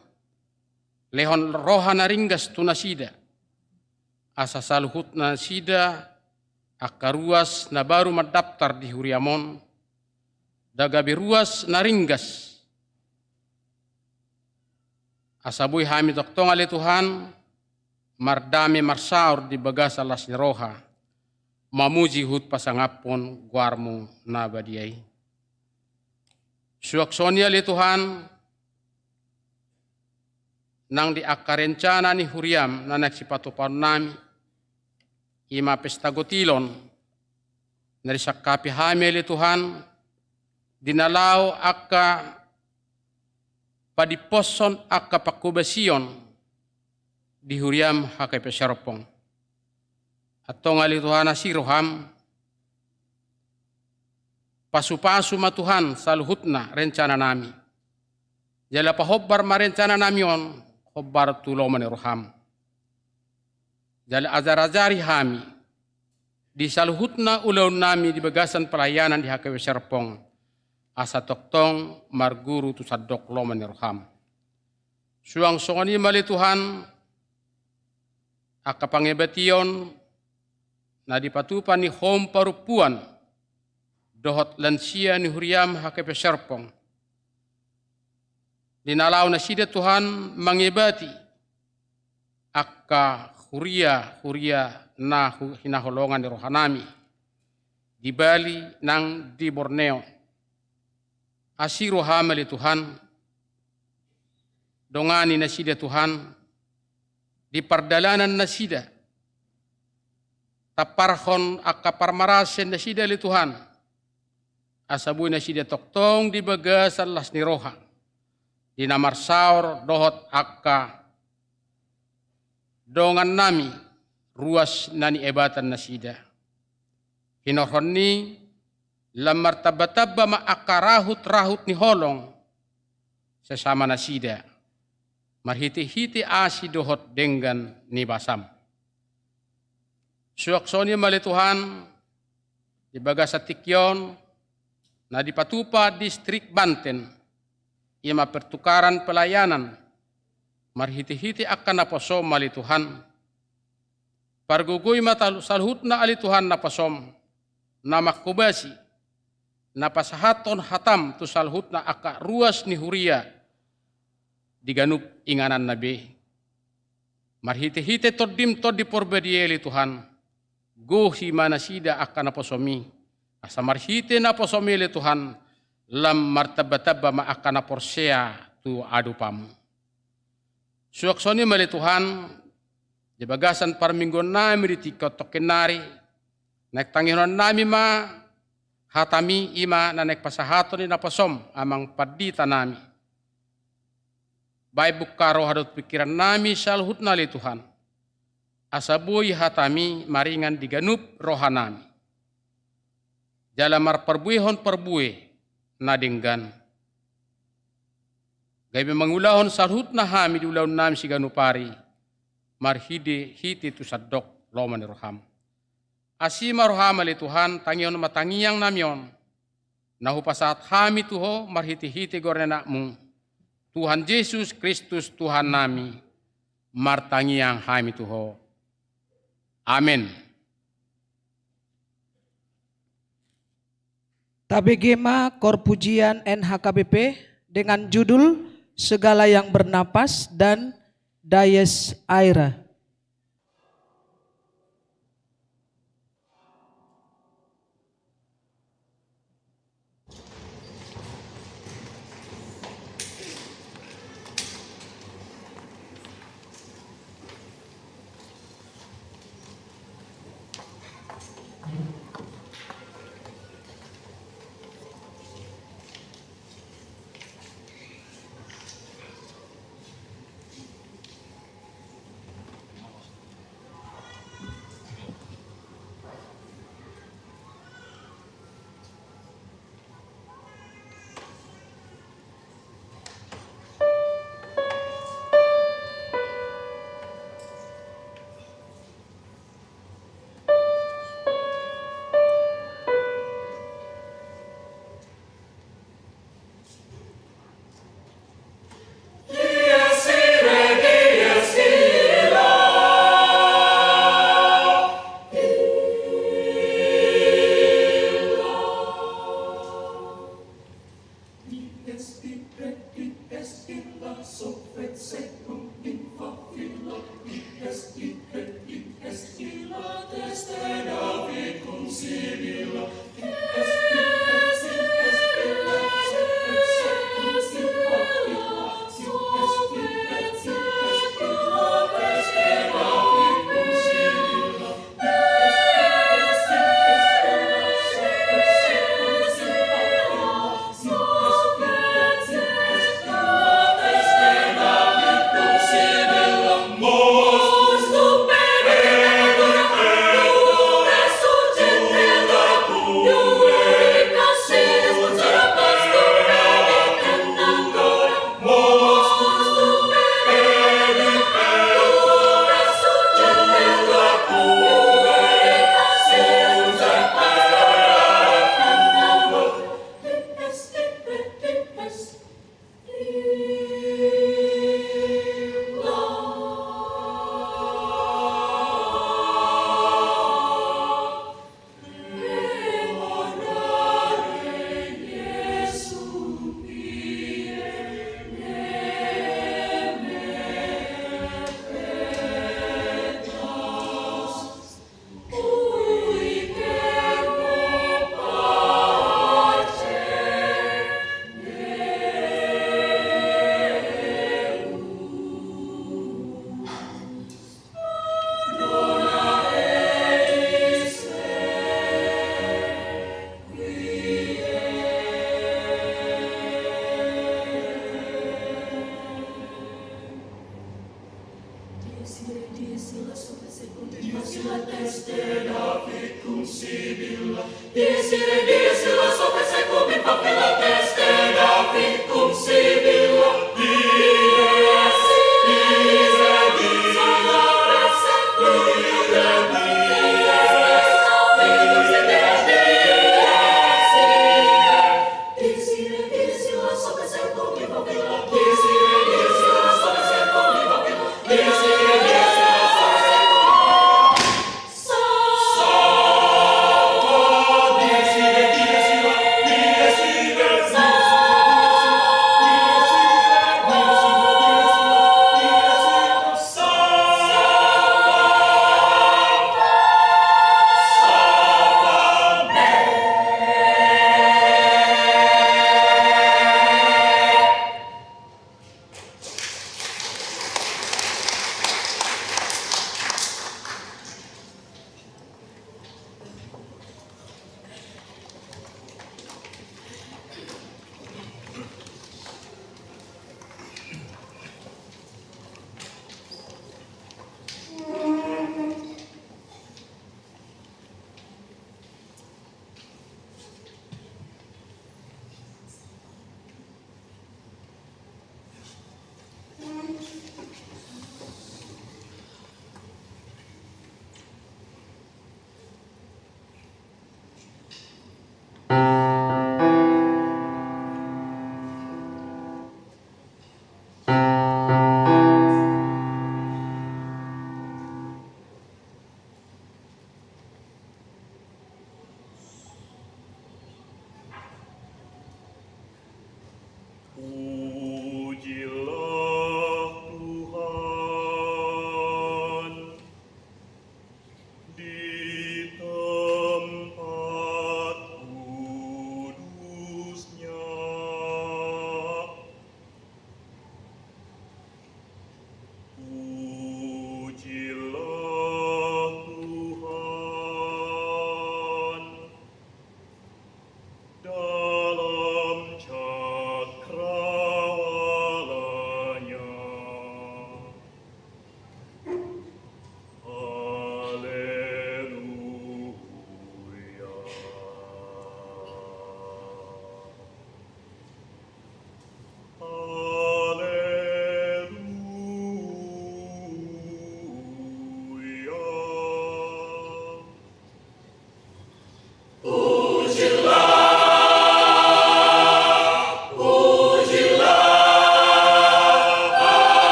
lehon roha na ringgas tu na sida. Asa saluhut na sida, akaruas na baru mendaftar di Huriamon, dagabi ruas na ringgas. Asa buy hami doktong ali Tuhan, mardami marsaur di bagas alas ni roha, mamuji hut pasangapon guarmu na badiai. Suaksonia li Tuhan, nang di akarencana ni Huriam na nagsipatupan nami, ima pesta gotilon, narisakapi hami li Tuhan, dinalaw akka padiposon akka pakubasion di Huriam HKBP Serpong. Atau ngali Tuhan asiroham, pasu-pasu matuhan saluhutna rencana nami. Jala pahobbar marencana nami on, hobbar tulo maniroham. Jala azar-azari hami, di saluhutna ulaun nami di bagasan pelayanan di HKW Serpong, asa toktong marguru tu sadok loman roham. Suang songani mali Tuhan, aka pangebation, na dipatupan ni hom parupuan, dohot lansia ni huriam HKW Serpong. Dinalaw na sida Tuhan mangibati, aka huria na hinaholongan ni rohanami di Bali nang di Borneo. Asiro hamali Tuhan, dongani na sida Tuhan, di pardalanan na sida, taparhon aka parmarasen na sida li Tuhan, asabuy na sida toktong di bagasan las ni roha, di namarsaur dohot aka dongan nami ruas nani ebatan na sida. Hinohon ni lamar tabataba maakarahut-rahut ni holong sesama na sida. Marhiti-hiti asi dohot denggan ni basam. Suaksoni mali Tuhan di Bagasa Tikyon na dipatupa distrik Banten ima pertukaran pelayanan marhiti-hiti akan naposom mali Tuhan. Pargugoy salhut na ali Tuhan naposom na makubasi napasahaton hatam tu salhut na aka ruas ni huria diganup inganan nabi. Marhiti-hiti todim to di porbedieli Tuhan. Gohi manasida akan naposomi. Asa marhiti naposomi li Tuhan lam martaba-taba ma akan naporsea tu adupamu. Suaksoni mali Tuhan, di bagasan parminggon nami di tikotokenari, naik tanginon nami ma hatami ima na naik pasahaton ni napasom amang padita nami. Baik bukaro hadot pikiran nami salhut na li Tuhan. Asabuy hatami maringan diganup rohanami. Jalamar perbuihon perbuih nadinggan. Gaybe mangulahon salhut na hami di ulaun nami si ganupari. Marhidi hiti tu sadok loman roham. Asima roham ali Tuhan tangion matangiyang namyon. Nahupasaat hami tuho marhiti-hiti gornenakmu. Tuhan Yesus Kristus Tuhan nami. Martangiyang hami tuho. Amin. Tabegema Kor Pujian NHKBP dengan judul Segala yang Bernapas dan Dies Irae.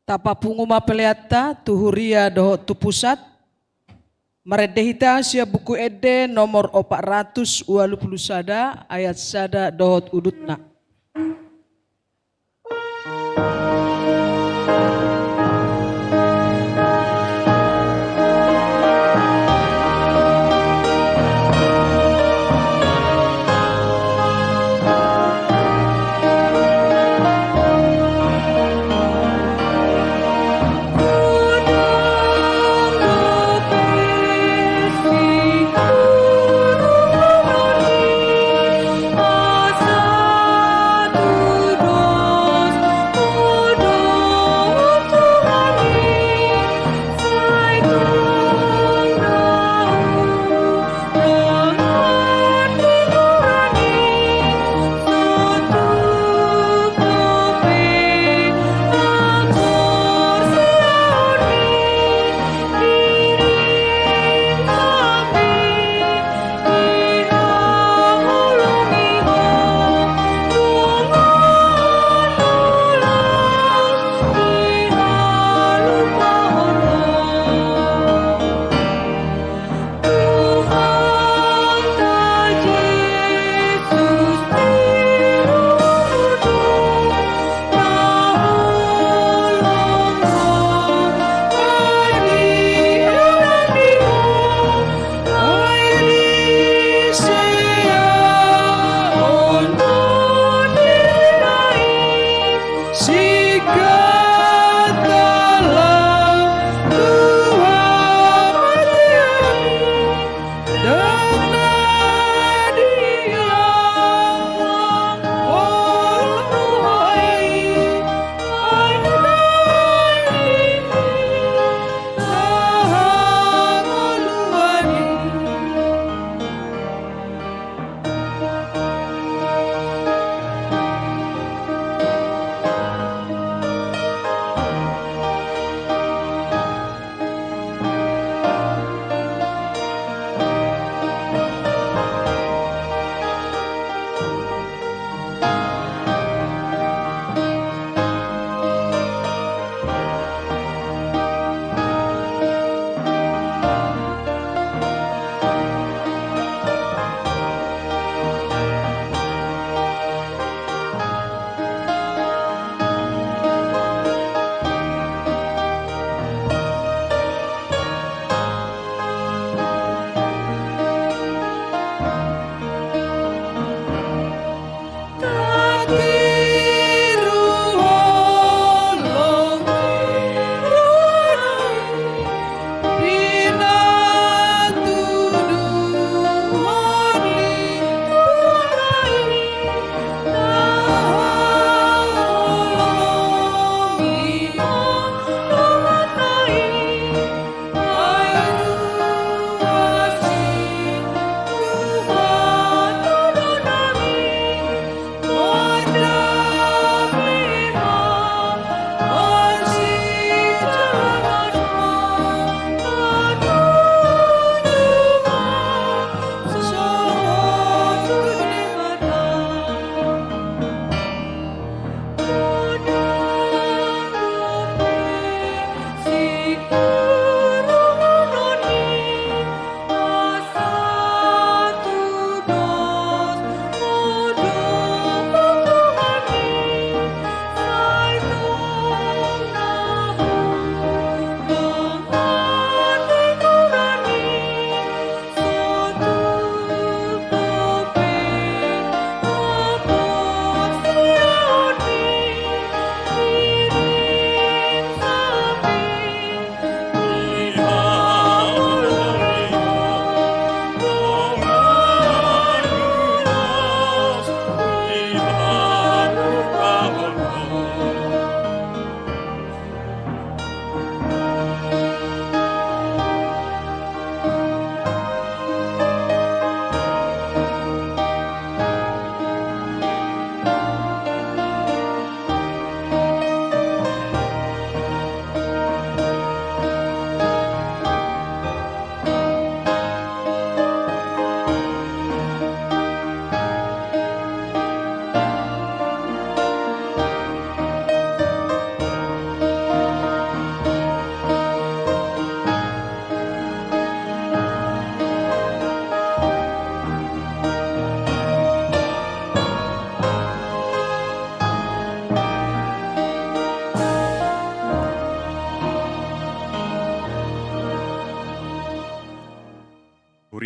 Tapapunguma peleata tuhuria doho tu pusat. Meredehita sia buku ede nomor 421 ayat sada dohot udutna. Asa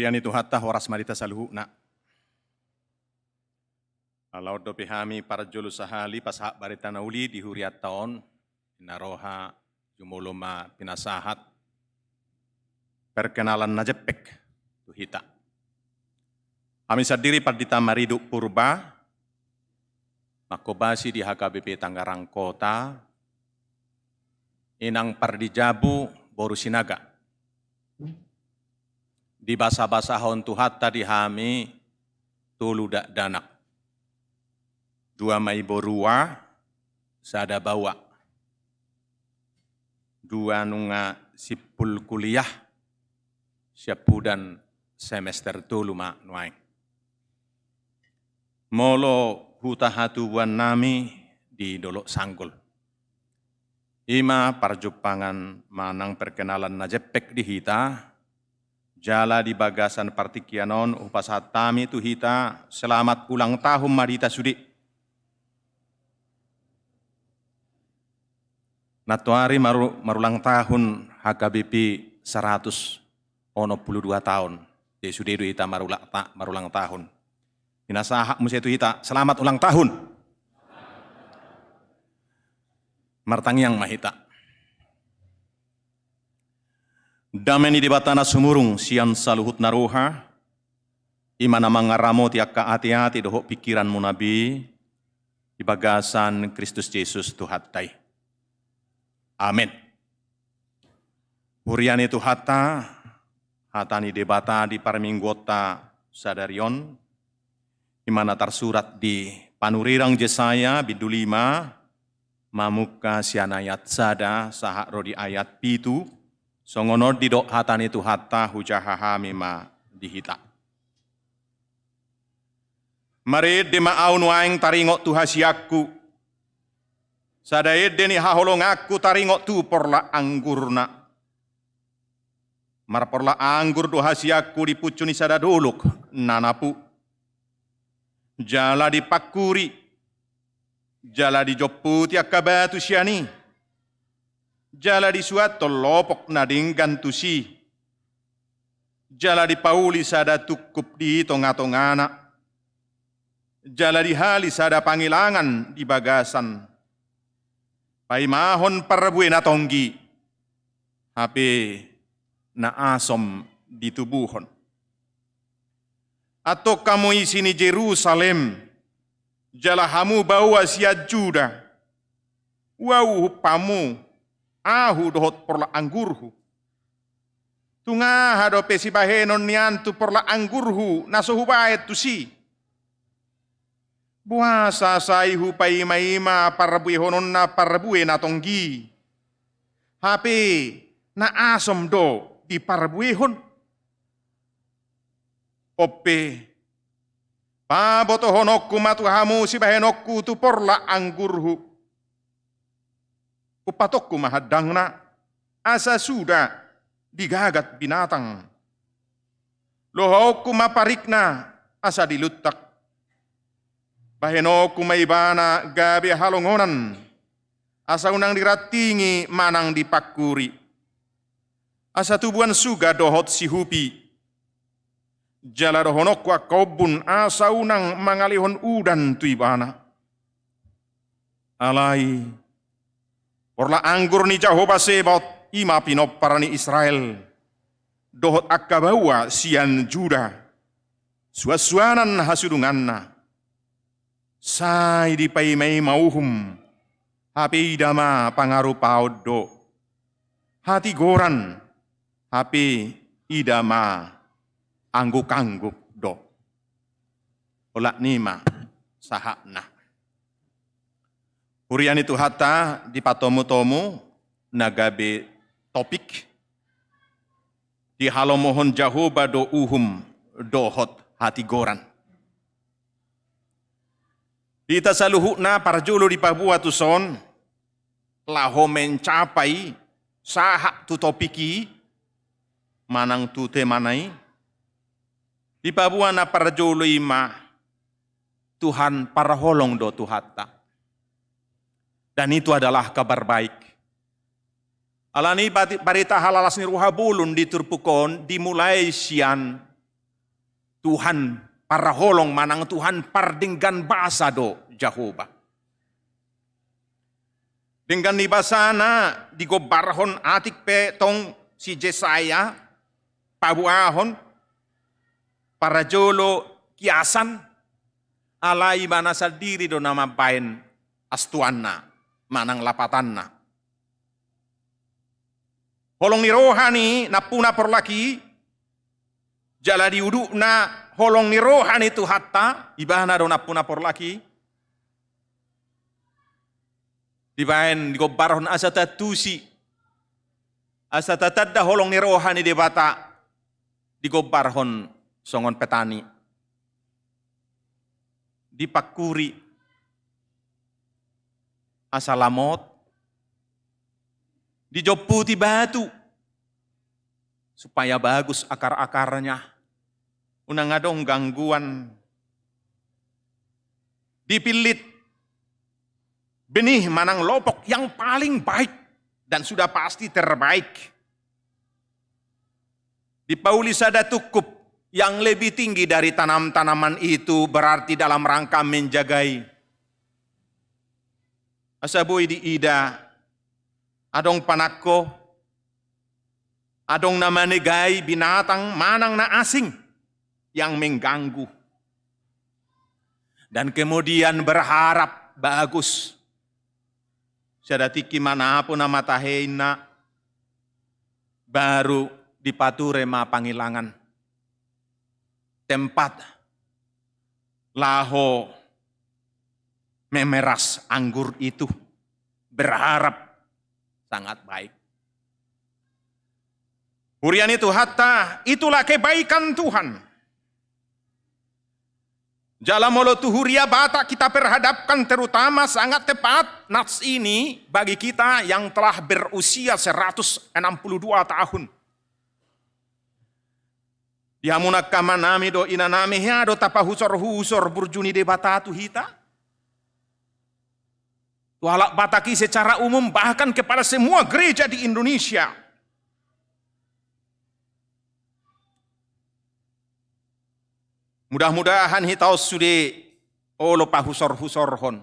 Huriani Tuhatta horas marita saluhukna. Alaud do pihami para julu sahali pasak barita nauli di huriat taon naroha jumuluma pinasahat perkenalan najepek tuhita. Kami sadiri pardita maridu purba makobasi di HKBP Tangerang Kota inang pardijabu boru sinaga. Di basa-basa hon tuhatta dihami tulu dak danak. Dua mai borua sada bawa. Dua nunga sipul kuliah siapudan semester tulu ma nuaing. Molo huta hatuan nami di Dolok Sanggol. Ima parjupangan manang perkenalan najepek di hita, jala di bagasan partikianon upasatami tu hita, selamat ulang tahun marita sudi. Natuari marulang tahun HKBP 100 ono 22 tahun. Di sudi itu hita marulang tahun. Binasa hak musia itu hita, selamat ulang tahun. Martangiang mahita. Dameni di batana sumurung sian saluhut naruha. Imana mangaramo tiaka hati-hati dohok pikiran munabi. Di bagasan Kristus Yesus Tuhatai. Amin. Huriani Tuhata, hatani debata di parminggota sadarion. Imana tersurat di panurirang Jesaya bidu 5 mamuka sianayat sada sahak rodi ayat pitu songonor di dok hatan itu hatta hujahaha mima dihita. Mari dema aun waing taringok tu hasiaku sadaed deni haholong aku taringok tu porla anggurna. Mar porla anggur do hasiaku dipucuni sada doluk nanapu. Jala di pakuri, jala di joputi akabatu siani, jala di suatu lopok nadinggan tusi, jala di pauli sada tukup di tonga-tongana, jala di hali sada pangilangan di bagasan, paimahon parabue na tonggi, hape na asom di tubuhon. Atau kamu isini Jerusalem, jalahamu bawa siat Juda, wau pamu, ahu dohot porla anggurhu. Tunga hado pesi bahenon niantu porla anggurhu, nasuhu baet tu si. Buasa saihu paima-ima parabue honon na parabue na tonggi. Hape na asom do di parabue hon. Ope, paboto honokku matu hamu si bahenokku tu porla anggurhu. Upatokku mahadangna, asa sudah digagat binatang. Lohokku maparikna, asa dilutak. Bahenokku maibana gabi halongonan, asa unang diratingi manang dipakuri. Asa tubuan suga dohot si hupi. Jala dohonok wa kobun asa unang mangalihon udan tuibana. Alai, porla anggur ni Jehovah sebot ima pinop parani Israel. Dohot akabawa sian Juda. Suasuanan hasudunganna. Sai di paimai mauhum. Hapi idama pangaru paudo. Hati goran. Hapi idama angguk-angguk do. Olak nima sahakna. Hurian itu hatta di patomu-tomu nagabe topik. Di halomohon Jehovah do uhum dohot hati goran. Di tasaluhukna parjulu di Papua tuson laho mencapai sahak tu topiki manang tu temanai. Di Papua na parjolo ima Tuhan paraholong do Tuhatta. Dan itu adalah kabar baik. Alani barita halalas ni ruha bulun di Turpukon dimulai sian Tuhan para holong manang Tuhan pardinggan basa do Jehovah. Dengan di basana di gobarhon atik petong si Jesaya pabuahon para jolo kiasan alai mana sadiri do nama bain astuanna manang lapatanna. Holong ni rohani napuna porlaki jala diuduk na holong ni rohani tu hatta ibana do napuna porlaki. Dibain di gobarhon asa tatusi asa tatadda holong ni rohani di bata di gobarhon songon petani dipakuri asa lamot dijoputi batu supaya bagus akar-akarnya unang adong gangguan dipilit benih manang lopok yang paling baik dan sudah pasti terbaik. Dipauli sada tukup yang lebih tinggi dari tanam-tanaman itu berarti dalam rangka menjagai. Asaboy di ida, adong panako, adong nama negay binatang manang na asing yang mengganggu. Dan kemudian berharap bagus. Sadatiki manapun na matahein na baru dipature ma pangilangan. Tempat laho memeras anggur itu berharap sangat baik. Hurian itu hatta itulah kebaikan Tuhan. Dalam mulut huria bata kita perhadapkan terutama sangat tepat nats ini bagi kita yang telah berusia 162 tahun. Diamunak kamanami do inanami ya do tapa husor burjuni de bata tu hita. Walak bataki secara umum bahkan kepada semua gereja di Indonesia. Mudah-mudahan hitau sude olo pahusor hon.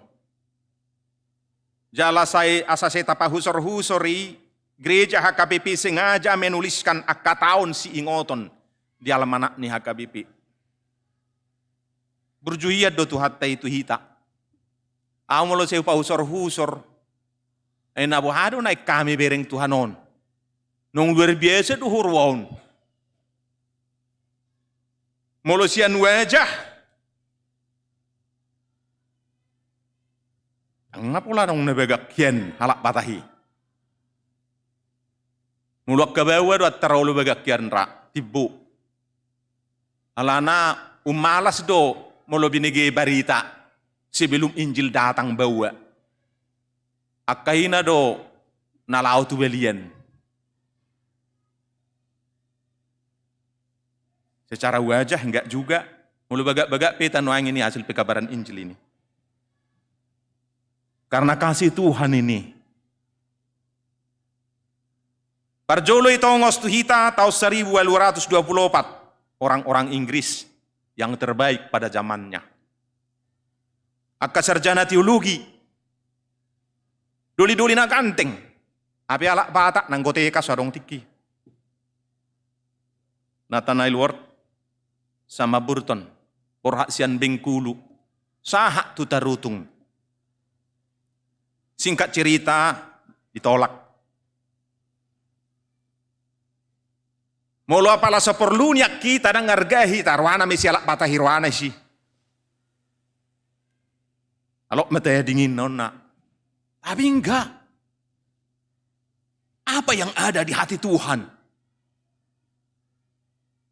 Jala saya asase tapahusori gereja HKBP sengaja menuliskan akataon si ingoton di almanak ni HKBP. Berjuiat do tuhatta itu hita. Amolo saya pahusor. Nabuhado naik kami bereng Tuhanon. Nung luar biasa tu hurwaon. Molosian wajah. Ngapula dong nebegakien halak batahi. Mulak ke bawah doa terlalu begakien rak tibu. Alana malas do molo binigi barita sebelum Injil datang bawa. Akaina do nalau tu belian. Secara wajah enggak juga. Mulu bagak-bagak peta nuang ini hasil pekabaran Injil ini. Karena kasih Tuhan ini. Parjolo itu ngostuhita tahun 1224. Orang-orang Inggris yang terbaik pada zamannya. Akka sarjana teologi. Duli-duli na ganteng. Api alak batak nanggoteka sarong tiki. Nathanael Ward sama Burton, Porhaksian Bengkulu, sahak tutarutung. Singkat cerita, ditolak. Molo apala seperlunya kita dan ngargahi tarwana mesialak patah hirwana sih. Alok metaya dingin nona. Tapi enggak. Apa yang ada di hati Tuhan?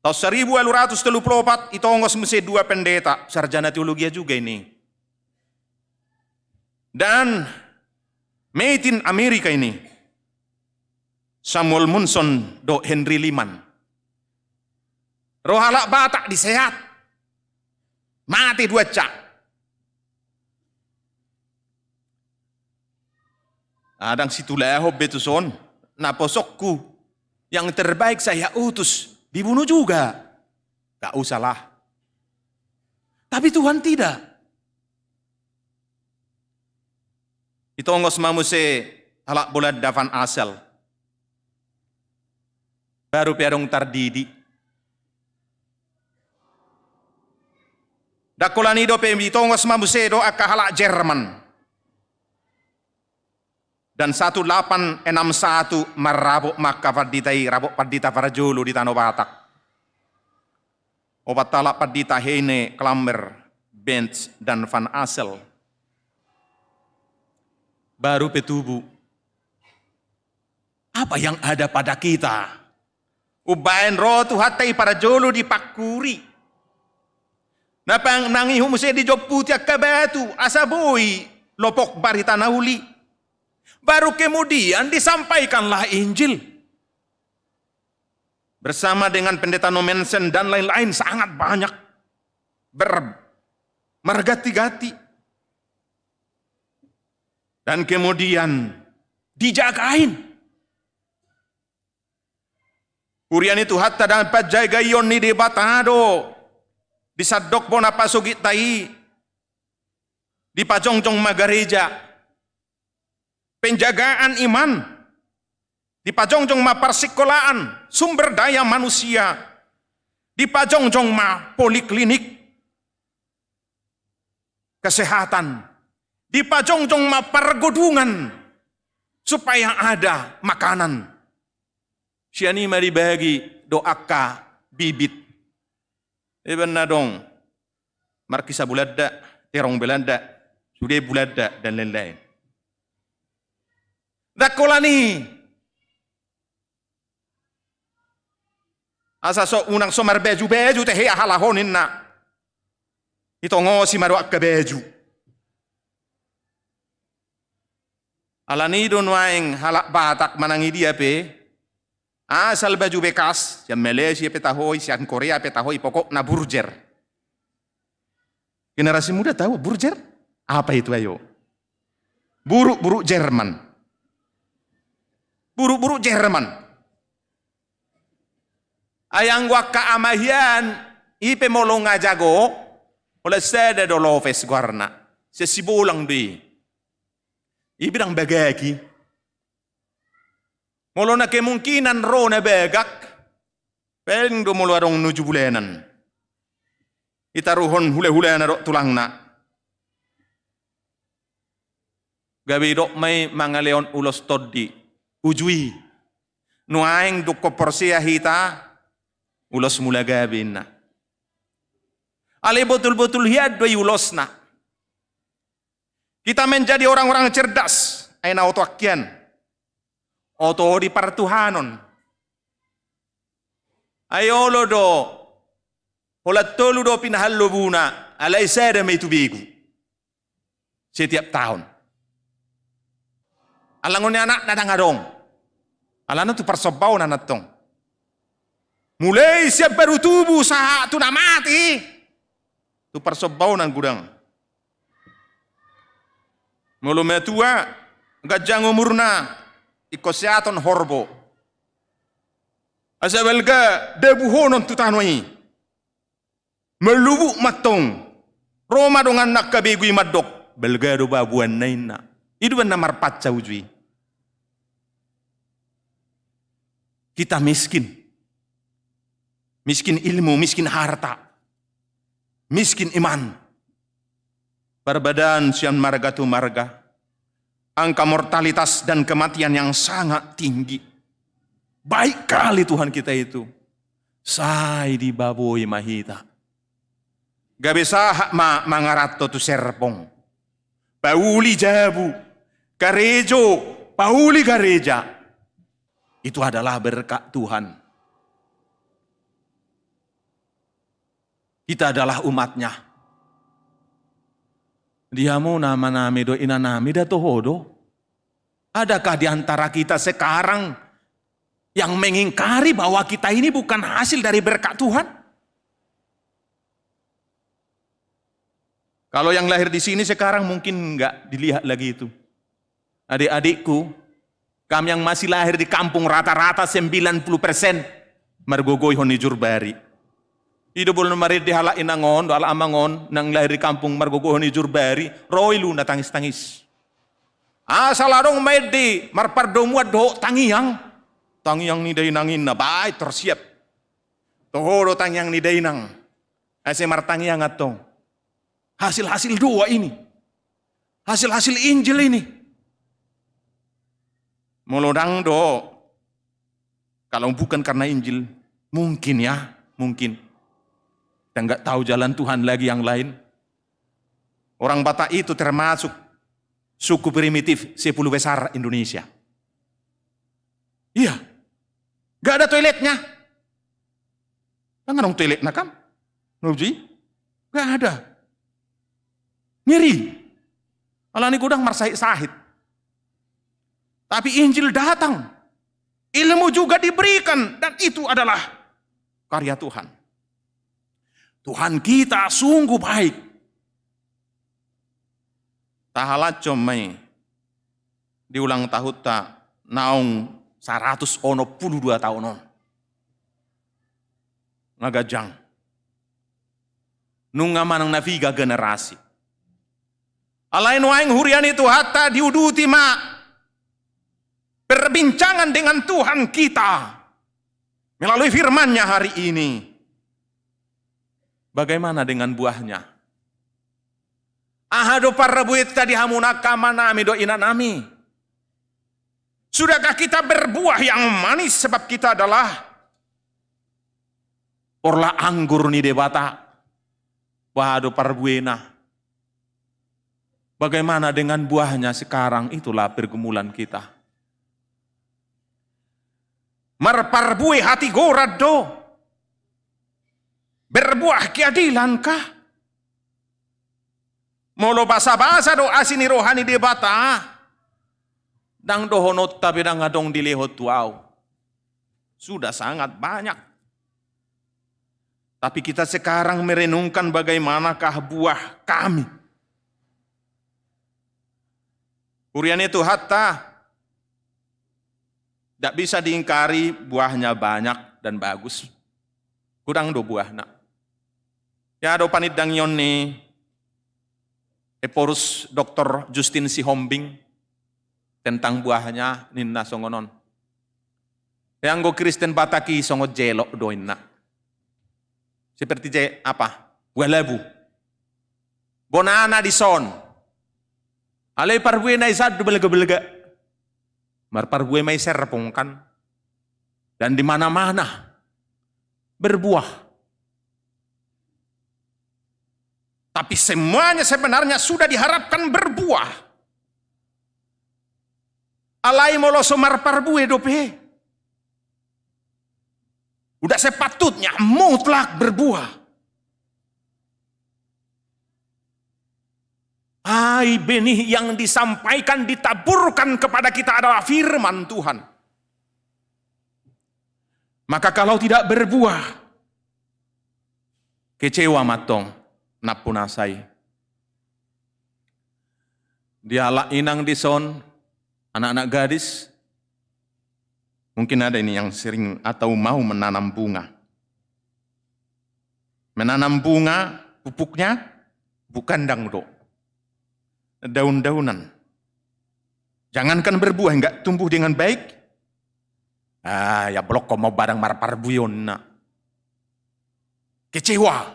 Tahun 1234 itu ongos mesti dua pendeta sarjana teologi juga ini. Dan made in Amerika ini Samuel Munson do Henry Liman. Rohalak batak disehat. Mati dua cak. Adang situlah betuson naposokku yang terbaik saya utus. Dibunuh juga. Gak usahlah. Tapi Tuhan tidak. Itu ongos mamuse halak bulat davan asal. Baru piadong tardidi. Dakolani do pembi itu ongos mamuse do akka halak Jerman. Dan 1861 marabok maka paditai rabok padita farajulu di Tanah Batak. Obat talak padita Heine, Klammer, Benz, dan Van Assel. Baru petubu. Apa yang ada pada kita? Ubain rotu hatai para jolo di pakuri. Napang nangi humuse di joputi akabatu asaboi lopok barita nauli. Baru kemudian disampaikanlah Injil. Bersama dengan pendeta Nomensen dan lain-lain sangat banyak. Mergati-gati. Dan kemudian dijagain. Urian itu hatta dapat jaga yoni di batado. Disadok bona pasugit tai. Di pajongjong magareja. Penjagaan iman, di pajongjong ma persikolaan, sumber daya manusia, di pajongjong ma poliklinik, kesehatan, di pajongjong ma pergodungan, supaya ada makanan. Siani mari bagi doaka bibit. Eben nadong, markisa bulada, terong belanda, sudah bulada, dan lain-lain. Dakolani asa so unang somar beju teh halahonin na ito ngosi maruak ke beju alani don waing halak Batak manangi dia pe asal baju bekas yang Malaysia petahoy sian Korea petahoy pokok na burjer. Generasi muda tahu burjer apa itu ayo? Buruk-buruk Jerman. Buruk-buruk Jerman. Ayang waka amahian, ipe molong ngajago, oleh seda dolofes guarna, sesibulang di. Ibidang bagaki. Molona kemungkinan rona bagak, peling do molo arong nuju bulanan. Itaruhon hule-hule na tulang na. Gabi dok may mga leon ulos toddi. Ujui, nuaing duk koporsia hita, ulos mula gabin na. Ale betul-betul hiad doi ulos na. Kita menjadi orang-orang cerdas, aina oto akian, oto di partuhanon. Ayolo do, holat tolu do pinahalo buna, alay sada may tubigu. Setiap tahun. Alangon ni anak nadangadong. Alana tu persobaw na natong. Mulai siap baru tubuh saat tu na mati. Tu persobaw na gudang. Mulu metua gajang umurna ikoseaton horbo. Asa belga debuhonon tu tanoi. Melubuk matong. Roma dongan nak kabegui madok. Belga do babuan naina. Itu benar marpat caujui. Kita miskin. Miskin ilmu, miskin harta. Miskin iman. Perbadan sian marga tu marga. Angka mortalitas dan kematian yang sangat tinggi. Baik kali Tuhan kita itu. Sai di baboi mahita. Gabisa hak mangarato tu serpong. Pauli jabu. Karejo. Pauli kareja. Itu adalah berkat Tuhan. Kita adalah umatnya. Dia mau nama-nami do inanami da tohodo. Adakah di antara kita sekarang yang mengingkari bahwa kita ini bukan hasil dari berkat Tuhan? Kalau yang lahir di sini sekarang mungkin enggak dilihat lagi itu. Adik-adikku, kami yang masih lahir di kampung rata-rata 90% margogoi honi jurbari. Ido bolon marit dihala inangon, do ala amangon, nang lahir di kampung margogohon di Jurbari, roilu na tangis-tangis. Salarong maid di marpardomuat do tangiang ni day nangin na baay tersiap. Tohoro tangiang ni day nang. Ase martangiang atong. Hasil-hasil doa ini. Hasil-hasil Injil ini. Molodang do. Kalau bukan karena Injil, mungkin ya, mungkin. Kita nggak tahu jalan Tuhan lagi yang lain. Orang Batak itu termasuk suku primitif 10 besar Indonesia. Iya. Nggak ada toiletnya. Jangan dong toilet nakam. Nuji. Nggak ada. Ngeri. Alani gudang marsahid. Tapi Injil datang. Ilmu juga diberikan. Dan itu adalah karya Tuhan. Tuhan kita sungguh baik. Tahalat comai diulang tahun ta naung 182 tahun ngagajang nunga manang naviga generasi. Alain waing hurian itu hatta diuduti ma perbincangan dengan Tuhan kita melalui firman-Nya hari ini. Bagaimana dengan buahnya? Ahado parrabuit tadi hamunaka manami do inanami. Sudahkah kita berbuah yang manis sebab kita adalah orla anggur ni debata. Wahado parbuena. Bagaimana dengan buahnya sekarang? Itulah pergumulan kita. Marparbui hati gorado. Berbuah keadilankah? Molo basa-basa do asini rohani debata. Dang dohonot tapi dang adong dilehot tuau. Sudah sangat banyak. Tapi kita sekarang merenungkan bagaimanakah buah kami. Urian itu hatta tidak bisa diingkari buahnya banyak dan bagus. Kurang do buahna. Ya do panidang yon ni Eporus Dr. Justin Sihombing tentang buahnya ninna songonon. Yang go Kristen Bataki songo jelok doinna. Seperti apa? Buah lebu. Bonana di son. Alay parbué na isad do belega-belega. Mar parbué may serpongkan. Dan di mana-mana berbuah. Tapi semuanya sebenarnya sudah diharapkan berbuah. Alai molo somar parbue dope. Udah sepatutnya mutlak berbuah. Ai benih yang disampaikan ditaburkan kepada kita adalah firman Tuhan. Maka kalau tidak berbuah, kecewa matong. Napunasay. Diala inang dison, anak-anak gadis, mungkin ada ini yang sering atau mau menanam bunga. Menanam bunga, pupuknya bukan dangdo, daun-daunan. Jangankan berbuah, enggak tumbuh dengan baik. Ya blok kok mau barang marparbuyon na. Kecewa.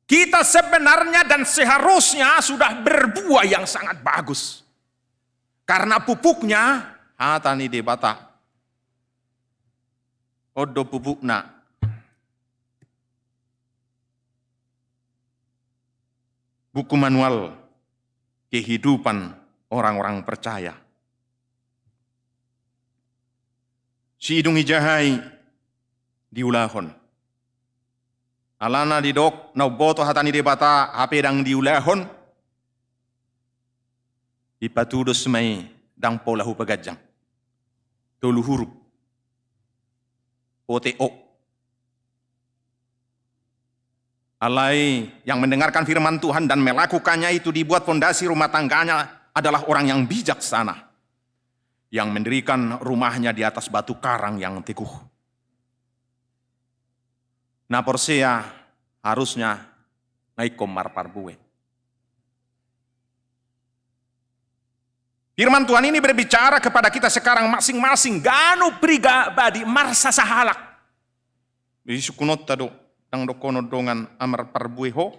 Kita sebenarnya dan seharusnya sudah berbuah yang sangat bagus. Karena pupuknya, hatani debata. Odo pupukna. Buku manual kehidupan orang-orang percaya. Si hidung ijahai diulahon. Alana di dok, nau boto hatani debata, HP dang diulahon. Ipatudos may dang polahu pagajang. Tulu huruf. OTO. Alai yang mendengarkan firman Tuhan dan melakukannya itu dibuat fondasi rumah tangganya adalah orang yang bijaksana. Yang mendirikan rumahnya di atas batu karang yang teguh. na porsea harusnya ngaikom marparbue. Firman Tuhan ini berbicara kepada kita sekarang masing-masing. Gano pribadi marsa sahalak. Isukunot tado tang dokono dongan amar parbue ho.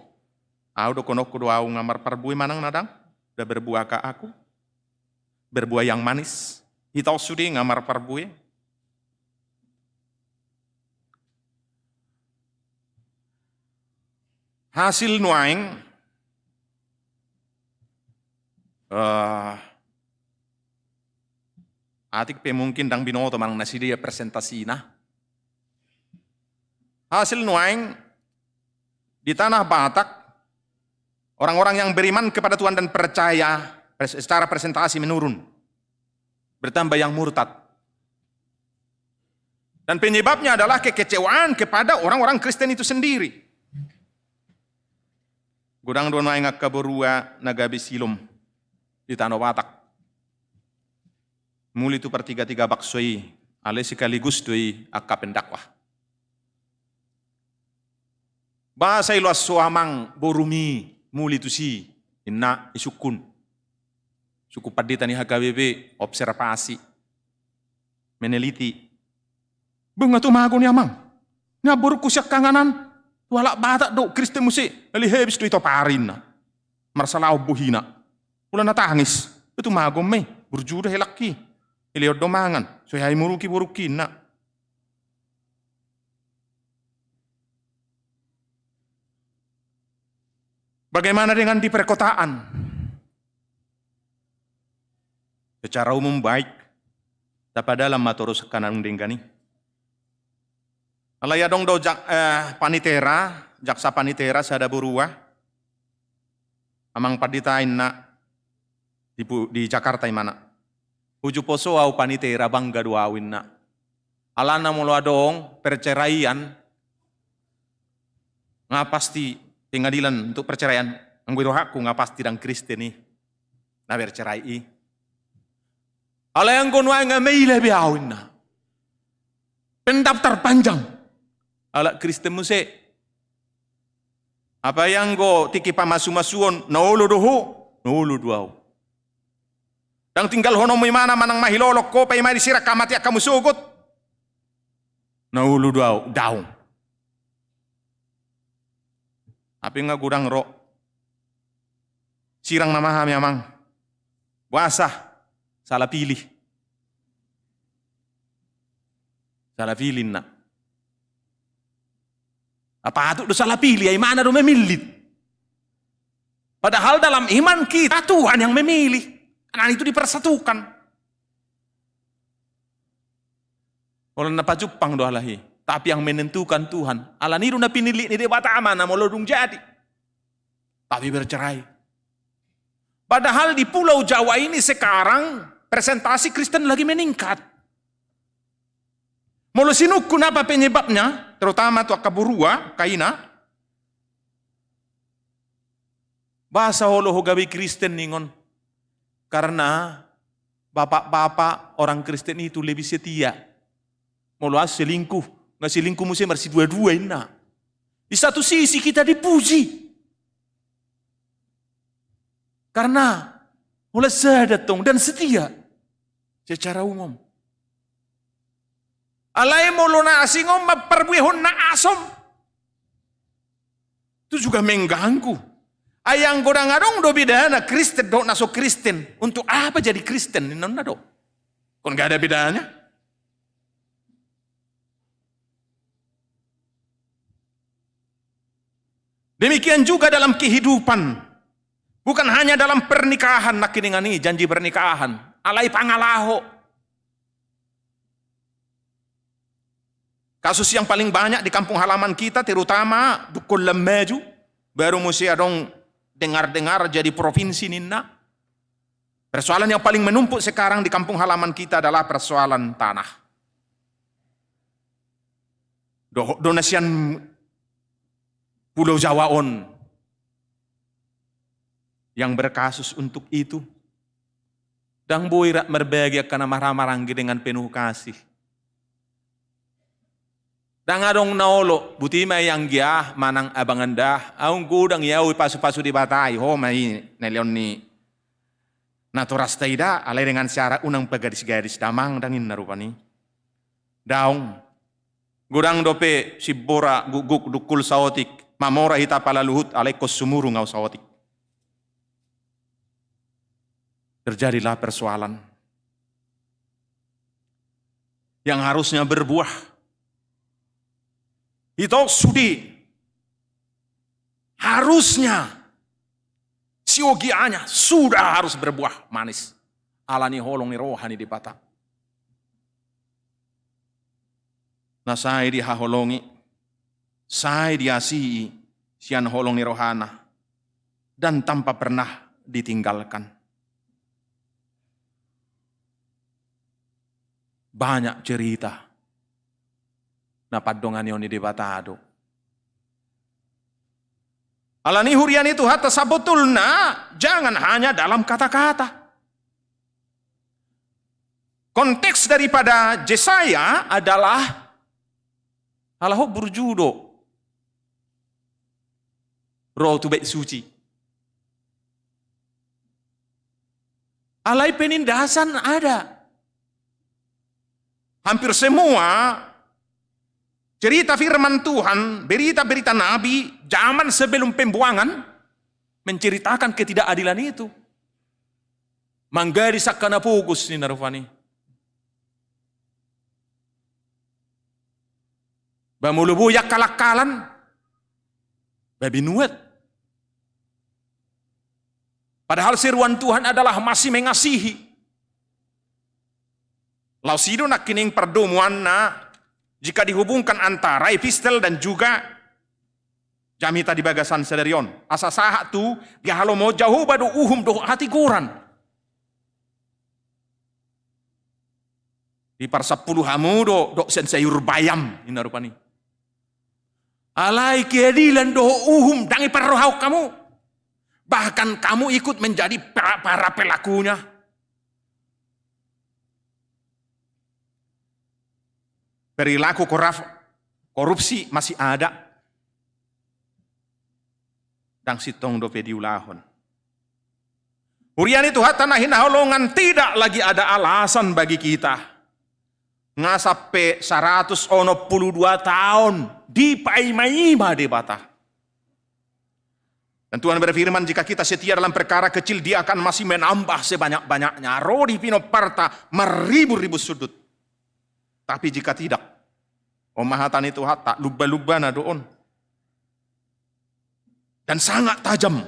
Au dokono kudo au ngamar parbue manang nadang. Udah berbuah ka aku. Berbuah yang manis. Hitau sudi ngamar parbue. Hasil nuaing atik pe mungkin dang binoto mang nasi dia presentasi nah. Hasil nuaing di tanah Batak, orang-orang yang beriman kepada Tuhan dan percaya secara presentasi menurun. Bertambah yang murtad. Dan penyebabnya adalah kekecewaan kepada orang-orang Kristen itu sendiri. Gudang doa nuaing akaborua nagabi silom di tanah Batak. Muli itu pertiga-tiga baksoi, ale sekaligus doi akapendakwah. Bahasa iluas suamang borumi, muli itu si, inna isukun. Suku paditani HKBP, observasi, meneliti. Benga tu magon yamang, ngabur kusyak kanganan, walak batak do, Kristen musik, ali hebis do itu parin na. Marsalau buhina, ulan natangis, itu magon me, berjudah helaki. Iliot domangan, so hai muruki-buruki na. Bagaimana dengan di perkotaan? Secara umum baik, tapi dalam maturus kanan denggani. Alaya dong do panitera, jaksa panitera sada burua. Amang paditain na di Jakarta mana? Uju poso au panitera bangga duawin na. Alana mulu adong perceraian. Nga pasti pengadilan untuk perceraian. Angguiro hakku nga pasti dang Kristen nih. Na bercerai. Ala yang konwa nga may lebiawin na. Pendaftar panjang. Ala Kristen muse. Apa yang go tiki pamasu-masuon. Naulu doho. Naulu duaw. Dan tinggal hono mana manang mahilolok ko pay mari sira kamati akamu sugot. Naulu daw. Api nga gudang ro. Sirang namahami amang. Wasa salah pilih. Salah pilih na. Apa itu do salah pilih ay mana do memilit. Padahal dalam iman kita Tuhan yang memilih. Karena itu dipersatukan. Orang napa Jepang doa lahi. Tapi yang menentukan Tuhan. Ala niru na pinili ni debata amana molodung jadi. Tapi bercerai. Padahal di Pulau Jawa ini sekarang presentasi Kristen lagi meningkat. Molo sinukku napa penyebabnya? Terutama tu akaburua, kaina. Bahasa holo hogawi Kristen ningon. Karena bapak-bapak orang Kristen itu lebih setia. Mau selingkuh, nggak selingkuh mesti masih dua-duain nak. Di satu sisi kita dipuji. Karena oleh sedatong dan setia secara umum. Alai molo na asingom maperbuihon na asom. Itu juga mengganggu. Ayang godang adong do bidana Kristen do naso Kristen. Untuk apa jadi Kristen? Nona do. Kon gak ada bedanya. Demikian juga dalam kehidupan. Bukan hanya dalam pernikahan nakiningani janji pernikahan. Alai pangalaho. Kasus yang paling banyak di kampung halaman kita terutama Dukul Lemaju. Baru mesti adong dengar-dengar jadi provinsi nina. Persoalan yang paling menumpuk sekarang di kampung halaman kita adalah persoalan tanah. Donasian Pulau Jawa on yang berkasus untuk itu. Dan boirak merbahagia karena marah-maranggi dengan penuh kasih. Tangadong naolo, buti may yang gia, manang abanganda, aung gudang yaw pasu-pasu di batay, ho may nelion ni naturas taida, alay dengan syara unang pagaris-garis damang dangin narupani. Daung, gudang dope si bora guguk dukul saotik, mamora hita palaluhut alay kos sumuru ngaw saotik. Terjadilah persoalan yang harusnya berbuah. Itu sudi harusnya siogianya sudah harus berbuah manis. Alani holong ni rohani di bata. Nah saya dihaholongi, saya diasihi sian holong ni rohana dan tanpa pernah ditinggalkan. Banyak cerita na padongan yon di batado. Alani hurian itu hatta sabotulna jangan hanya dalam kata-kata. Konteks daripada Yesaya adalah alahu berjudo roh tu baik suci. Alai penindasan ada. Hampir semua cerita firman Tuhan, berita-berita Nabi, zaman sebelum pembuangan, menceritakan ketidakadilan itu. Manggari sakana pugus ni narufani. Bamulubuyak kalakalan, babinuet. Padahal seruan Tuhan adalah masih mengasihi. Lau sido nak kining perdomuan na jika dihubungkan antara epistel dan juga jamita di bagasan sederion. Asa sahat tu dia halo mau jauh badu uhum doh hati kuran. Di par 10 hamu do sen sayur bayam ina rupani. Alai keadilan doh uhum dangi perrohau kamu. Bahkan kamu ikut menjadi para pelakunya. Perilaku korupsi masih ada. Dan sitong dope diulahon. Hurian itu hatta nahin holongan tidak lagi ada alasan bagi kita. Ngasape 182 tahun di paima debata. Dan Tuhan berfirman jika kita setia dalam perkara kecil dia akan masih menambah sebanyak-banyaknya. Rodi pino parta meribu-ribu sudut. Tapi jika tidak, omahatan itu hatta lubba-lubba na doon. Dan sangat tajam.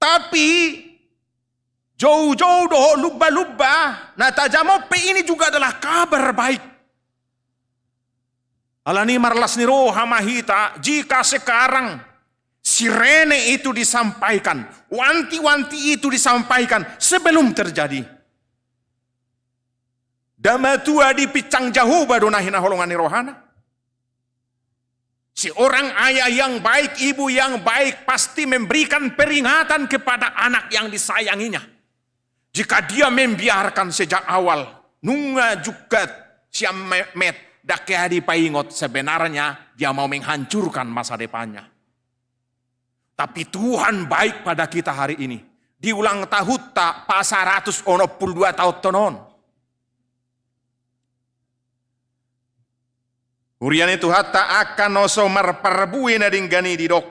Tapi jauh-jauh doh lubba-lubba, nah tajamope ini juga adalah kabar baik. Alani marlas ni roha mahita, jika sekarang sirene itu disampaikan, wanti-wanti itu disampaikan sebelum terjadi. Damatua di picang jauh badonahina holongan ni rohana. Si orang ayah yang baik, ibu yang baik pasti memberikan peringatan kepada anak yang disayanginya. Jika dia membiarkan sejak awal, nunga juga siam met dakea di paingot sebenarnya dia mau menghancurkan masa depannya. Tapi Tuhan baik pada kita hari ini. Di ulang tahun tak pa 182 tahun tonon. Hurian itu hatta akan oso marparbuin na dinggani di dok.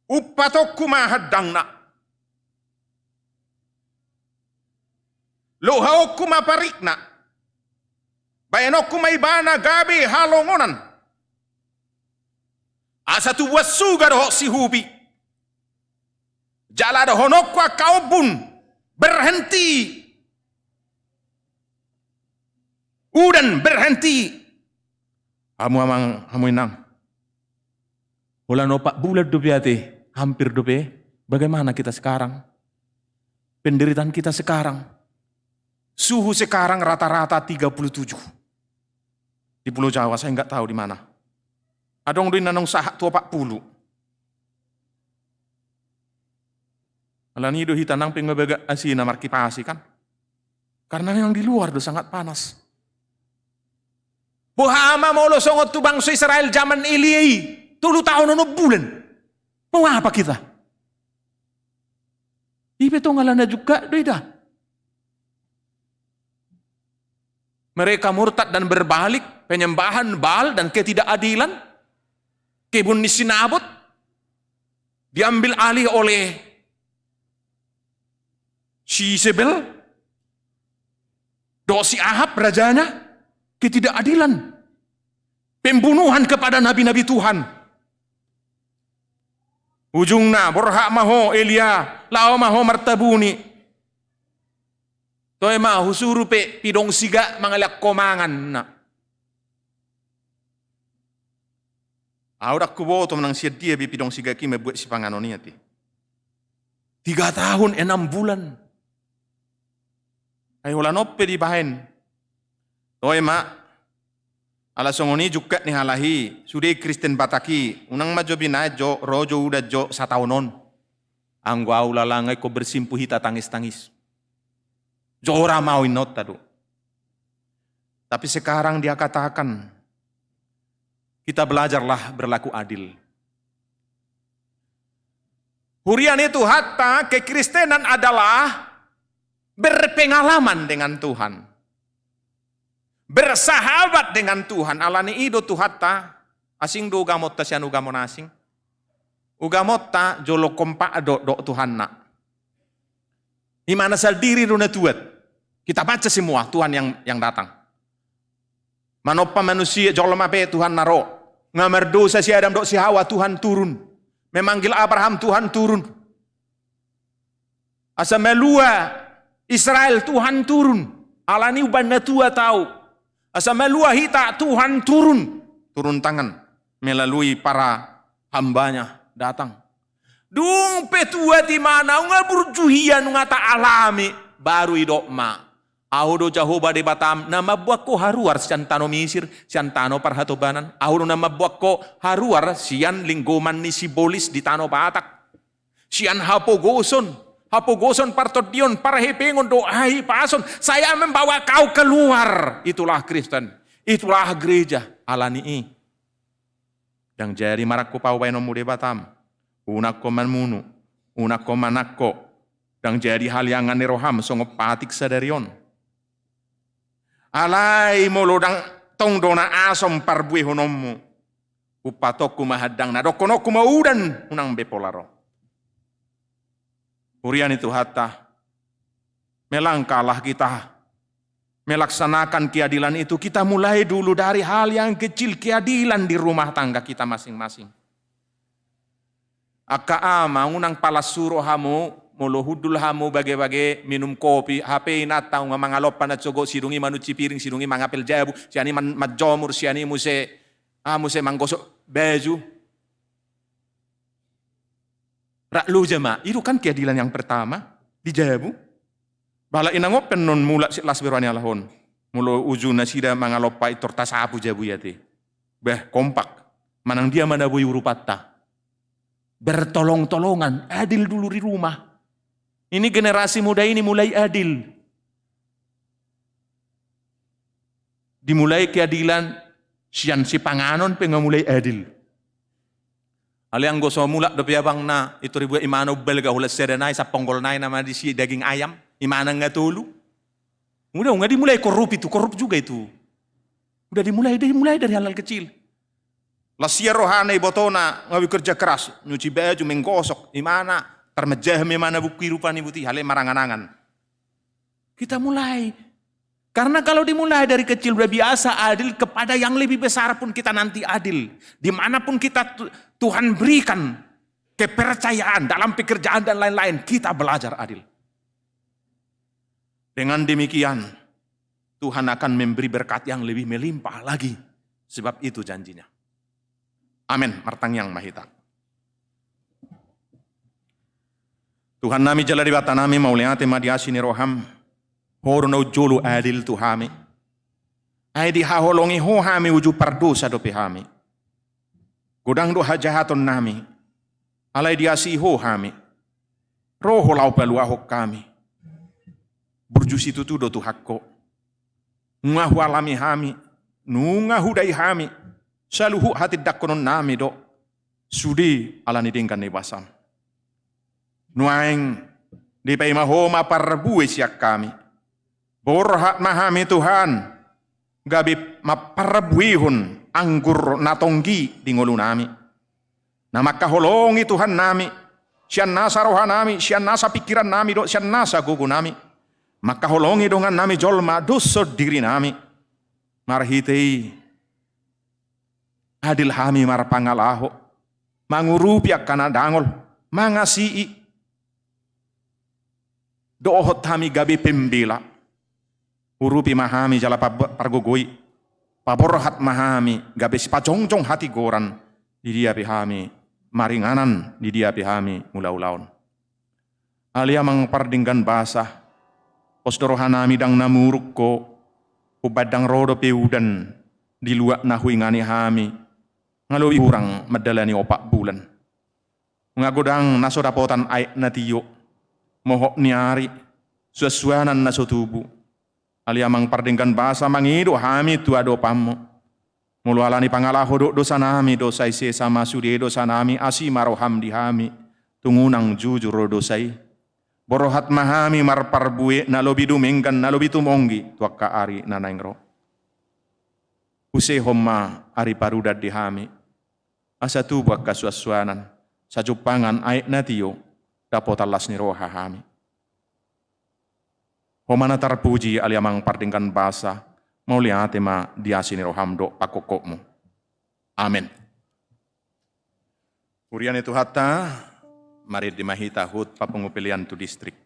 Upatok kumahadang na. Lohaok kumaparik na. Bayanok kumaibana gabi halongonan. Asa tu wasuga doh si hubi. Jala doh honok kwa kaubun berhenti. Udan berhenti. Hamu inang. Ulan opak bulan dobe ate, hampir dobe. Bagaimana kita sekarang? Penderitaan kita sekarang. Suhu sekarang rata-rata 37. Di Pulau Jawa saya enggak tahu di mana. Adong duin nanong sahak tua 40. Alani do hitanang pengabaga asina markipasi kan. Karena memang di luar itu sangat panas. Bohama mau lo songot tu bangsa Israel zaman Iliyai. 3 tahun 6 bulan. Mau apa kita? Ibe tonggalana juga beda. Mereka murtad dan berbalik, penyembahan Baal dan ketidakadilan. Kebun Sinabot diambil alih oleh Jezebel. Dosi Ahab rajanya, ketidakadilan. Pembunuhan kepada nabi-nabi Tuhan. Ujungna borhak maho Elia, lao maho martabuni. Toy ma husuru pe pidong siga mangalak komangan na. Audak kubo to menang siat dia bi pidong siga ki membuat si panganoni ati. 3 tahun 6 bulan. Ay wala noppe di bahen. Toy ma ala songoni juga ni halahi sude Kristen bataki unang majobi na jo rojo udah jo 1 tahunon. Anggo aula langai ko bersimpuh hita tangis-tangis. Jora mau inot tadu. Tapi sekarang dia katakan, kita belajarlah berlaku adil. Hurian itu hatta kekristenan adalah berpengalaman dengan Tuhan. Bersahabat dengan Tuhan. Alani ido tu hatta asing do ugamot ta sian ugamon asing. Ugamot ta jolo kompa do Tuhan nak. Imana saldiri runa tuat. Kita baca semua Tuhan yang datang. Manopa manusia jolma pe Tuhan naro. Ngamar dosa si Adam dok si Hawa Tuhan turun. Memanggil Abraham Tuhan turun. Asa melua Israel Tuhan turun. Alani ubanda tua tahu. Asa melua hita Tuhan turun. Turun tangan melalui para hambanya datang. Dung petua di mana unga burjuhian unga ta alami baru idok ma. Audo Jehovah di Batam nama buat ko haruar sian tano Misir sian tano parhatobanan. Audo nama buat ko haruar sian linggoman ni Sibolis di tano Batak. Sian hapogoson partodion parhepengon doai pason. Saya membawa kau keluar. Itulah Kristen. Itulah gereja alani. Yang jadi marak ko pawai nomu di Batam. Unak ko manmunu, unak ko manakko, dan jadi hal yang ngani roham songop patik sadarion. Alai molodang tong dona asom parbui honommu, upatokku mahadang na dokonokku maudan unang bepolaro. Urian itu hatta, melangkahlah kita, melaksanakan keadilan itu kita mulai dulu dari hal yang kecil keadilan di rumah tangga kita masing-masing. Aka ama unang palasuro hamu molo hudul hamu bage-bage minum kopi HP natang mangalop na cogo sidungi manuci piring sidungi mangapel jabu siani majomur siani muse manggosok baju raklu jema itu kan keadilan yang pertama di jabu bala inangopen non mula las berwani alahon mulo ujuna sida mangalop pa itorta sapu jabu yati beh kompak manang dia mana boy urupatta bertolong-tolongan, adil dulu di rumah. Ini generasi muda ini mulai adil. Dimulai keadilan, sian si panganon pengen mulai adil. Aliang goso mulak do piabang na, itu ribu imano belga hula serenai sa ponggol nai nama di si daging ayam, imana nggak tulu. Udah nggak dimulai korup itu, korup juga itu. Udah dimulai dari hal-hal kecil. Lasia rohana ibotona ngawi kerja keras, nyuci baju, menggosok, imana termejah memana buki rupa ni buti hale marangan-angan. Kita mulai. Karena kalau dimulai dari kecil udah biasa adil kepada yang lebih besar pun kita nanti adil. Dimanapun kita Tuhan berikan kepercayaan dalam pekerjaan dan lain-lain, kita belajar adil. Dengan demikian, Tuhan akan memberi berkat yang lebih melimpah lagi. Sebab itu janjinya. Amin, martang yang mahita. Tuhan nami jala di bata nami mauliate madiasi ni roham. Horo na ujulu adil Tuhami. Ay di haholongi hohami uju pardosa do pihami. Godang do hajahaton nami. Alay diasi hohami. Roho lau peluahok kami. Burjusi tutu do tu hakko. Ngahu alami hami, nungahu dai hami, saluhu hati dakonon nami do, sudi alani dingkan ni basam. Nuaing di paimahoma parbuwe siak kami. Borhat mahami Tuhan, gabi maparbuihun anggur natonggi di ngolu nami. Nama kaholongi Tuhan nami, sian nasa roha nami, sian nasa pikiran nami do, sian nasa gugu nami. Maka holongi dongan nami jolma dosa diri nami. Marhitei adil hami mar pangalaho, mangurupi akana dangol, mangasi'i. Dohot hami gabi pembela, urupi mahami jala pargogoi, paborhat mahami gabi sipajong-jong hati goran, di dia pihami, maringanan di dia pihami mula-ulaun. Alia mangpardinggan basah, posdorohanami dang namuruk ko, ubadang rodo peudan, di luak nahuingani hami, ngalowi kurang medalani opak bulan. Ngagodang nasodapotan aik natiyo, mohok niari, suasuanan naso tubuh. Alia mangpardinggan bahasa mangido hami tu ado pamo. Mulu alani pangalaho dosa nami, dosa ise sama sudi dosa nami, asi maroham di hami, tungunang jujur dosai. Borohat mahami marparbue na lobi dumengkan na lobi tumonggi tuak ka ari nanaingro. Use homma ari parudat di hami. Asa tubuak kasuasuanan, sa jupangan aik natiyo, dapot alas ni roha hami. Homana tarpuji aliamang pardingkan basa, mau lihat ma diasini roham do pakokokmu. Amin. Urian itu hatta, mari dimahita hut papengupilian tu distrik.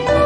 Tuhan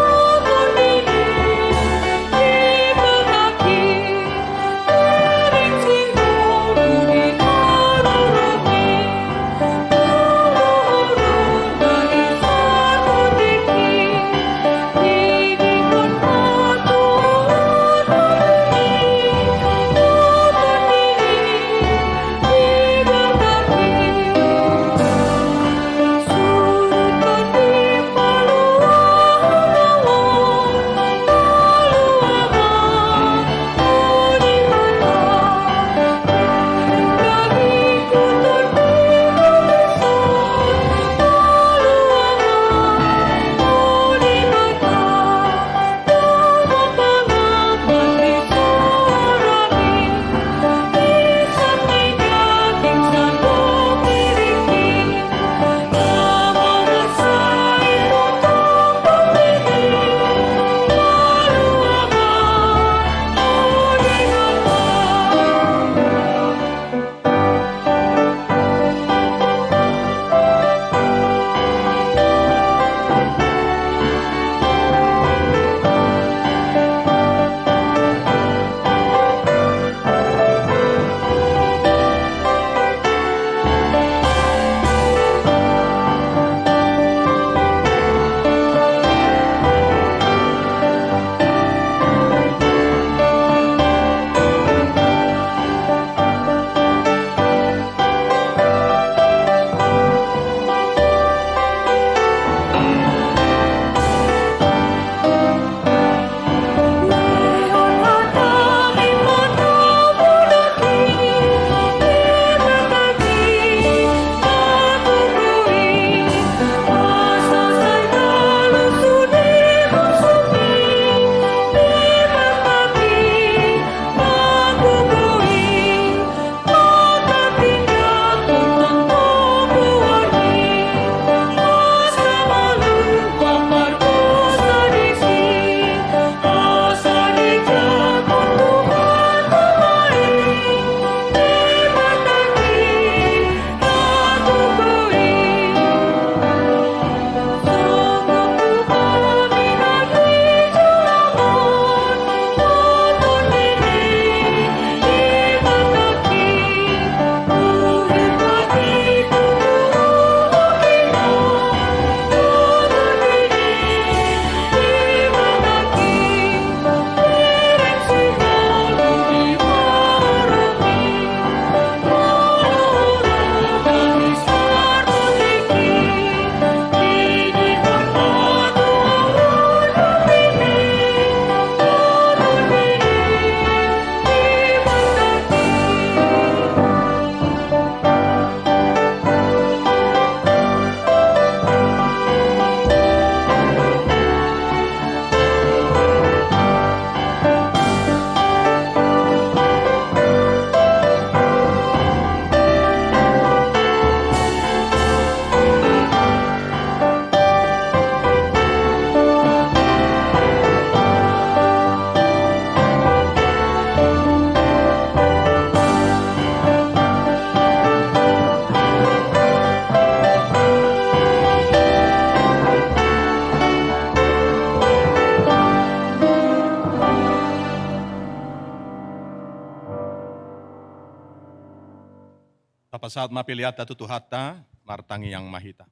saat mapiliata tutuhata, martangi yang mahita.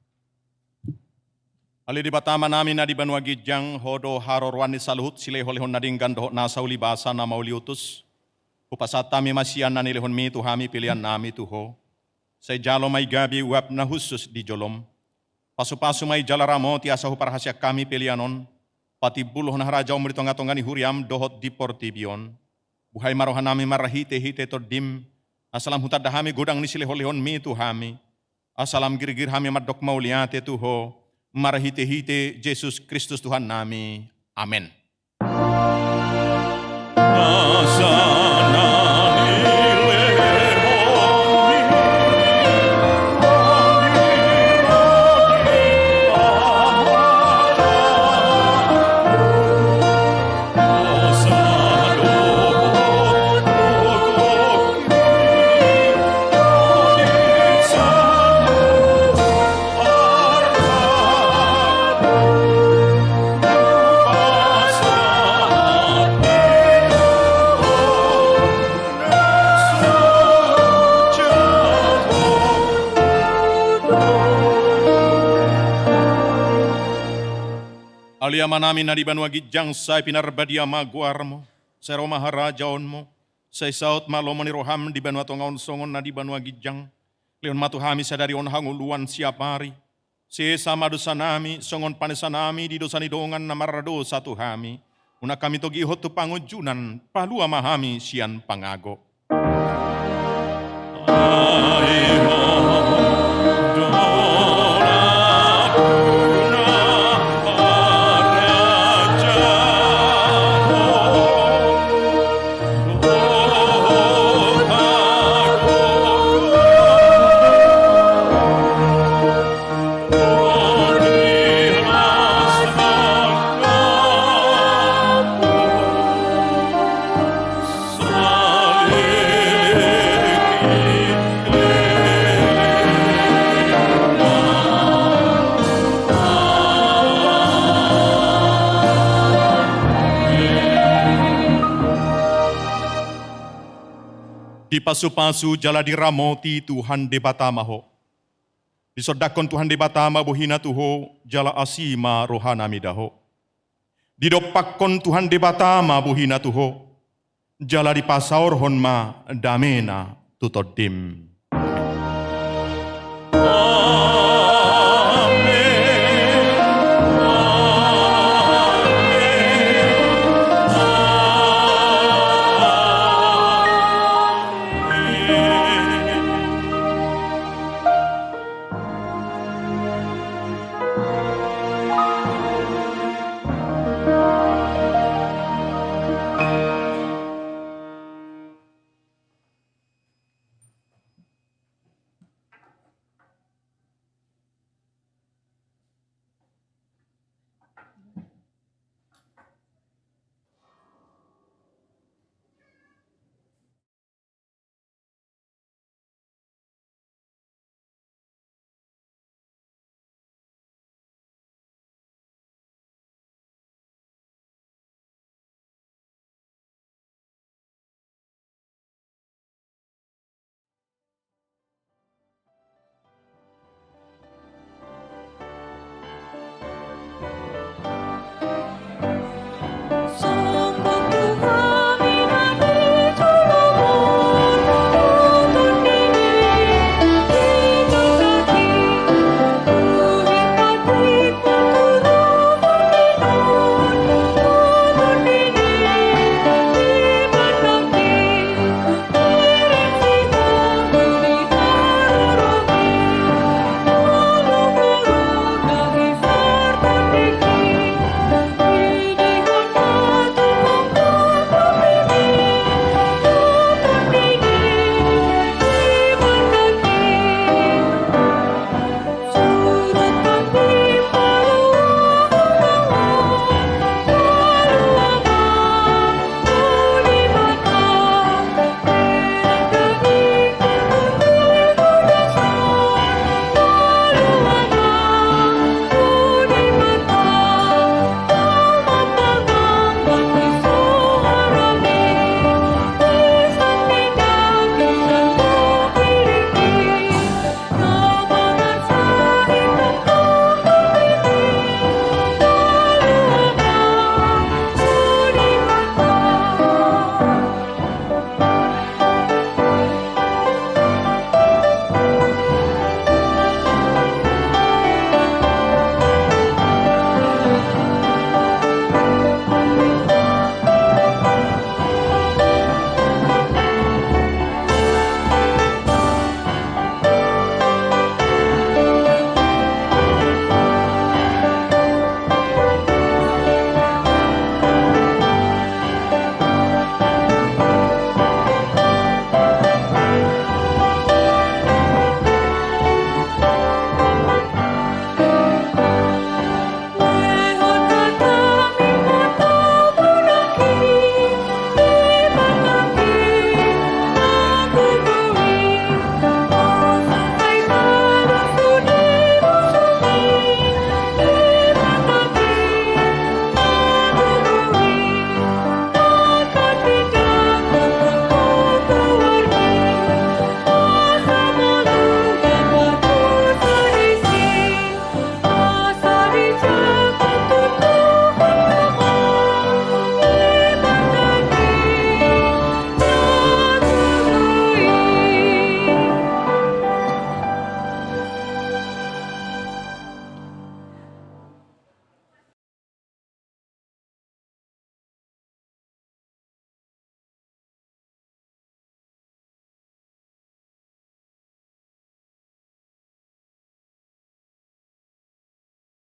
Ali di batama nami na di banua gijang, hodo harorwani saluhut silehol lehon nadinggan dohok nasauli basa na mauliutus. Upasata mi masian na nilehon mi tuhami pilihan nami tuho. Say jalo may gabi wap na husus di jolom. Pasu-pasu may jalaramo ti asahu parahasya kami pilihanon. Pati buluh na harajaw mo dito nga tongani huriam dohot di portibion. Buhay marohan nami marahite-hite tordim. Asalam hutad dahami godang ni silehol-lehon mi tuhami. Asalam girigir hami madok mauliate tuho. Marahite-hite Jesus Kristus Tuhan nami. Amin. Aliama namin na di banwa gijang sa pinarbadia maguarmo, sa Roma harajaon mo, sa isaot malomo ni roham di banwa tongaon songon na di banwa gijang, leon matuhami sa dari on hanguluan siapari, si sama dosa nami, songon panesa nami di dosa nidongan na marado sa tuhami, una kami togihot tu pangujunan, palua mahami sian pangago. Di pasu-pasu jala diramoti Tuhan de batamaho. Disodakon Tuhan de batama buhina tuho jala asima rohana midaho. Didopakon Tuhan de batama buhina tuho jala di pasaur honma damena tutodim.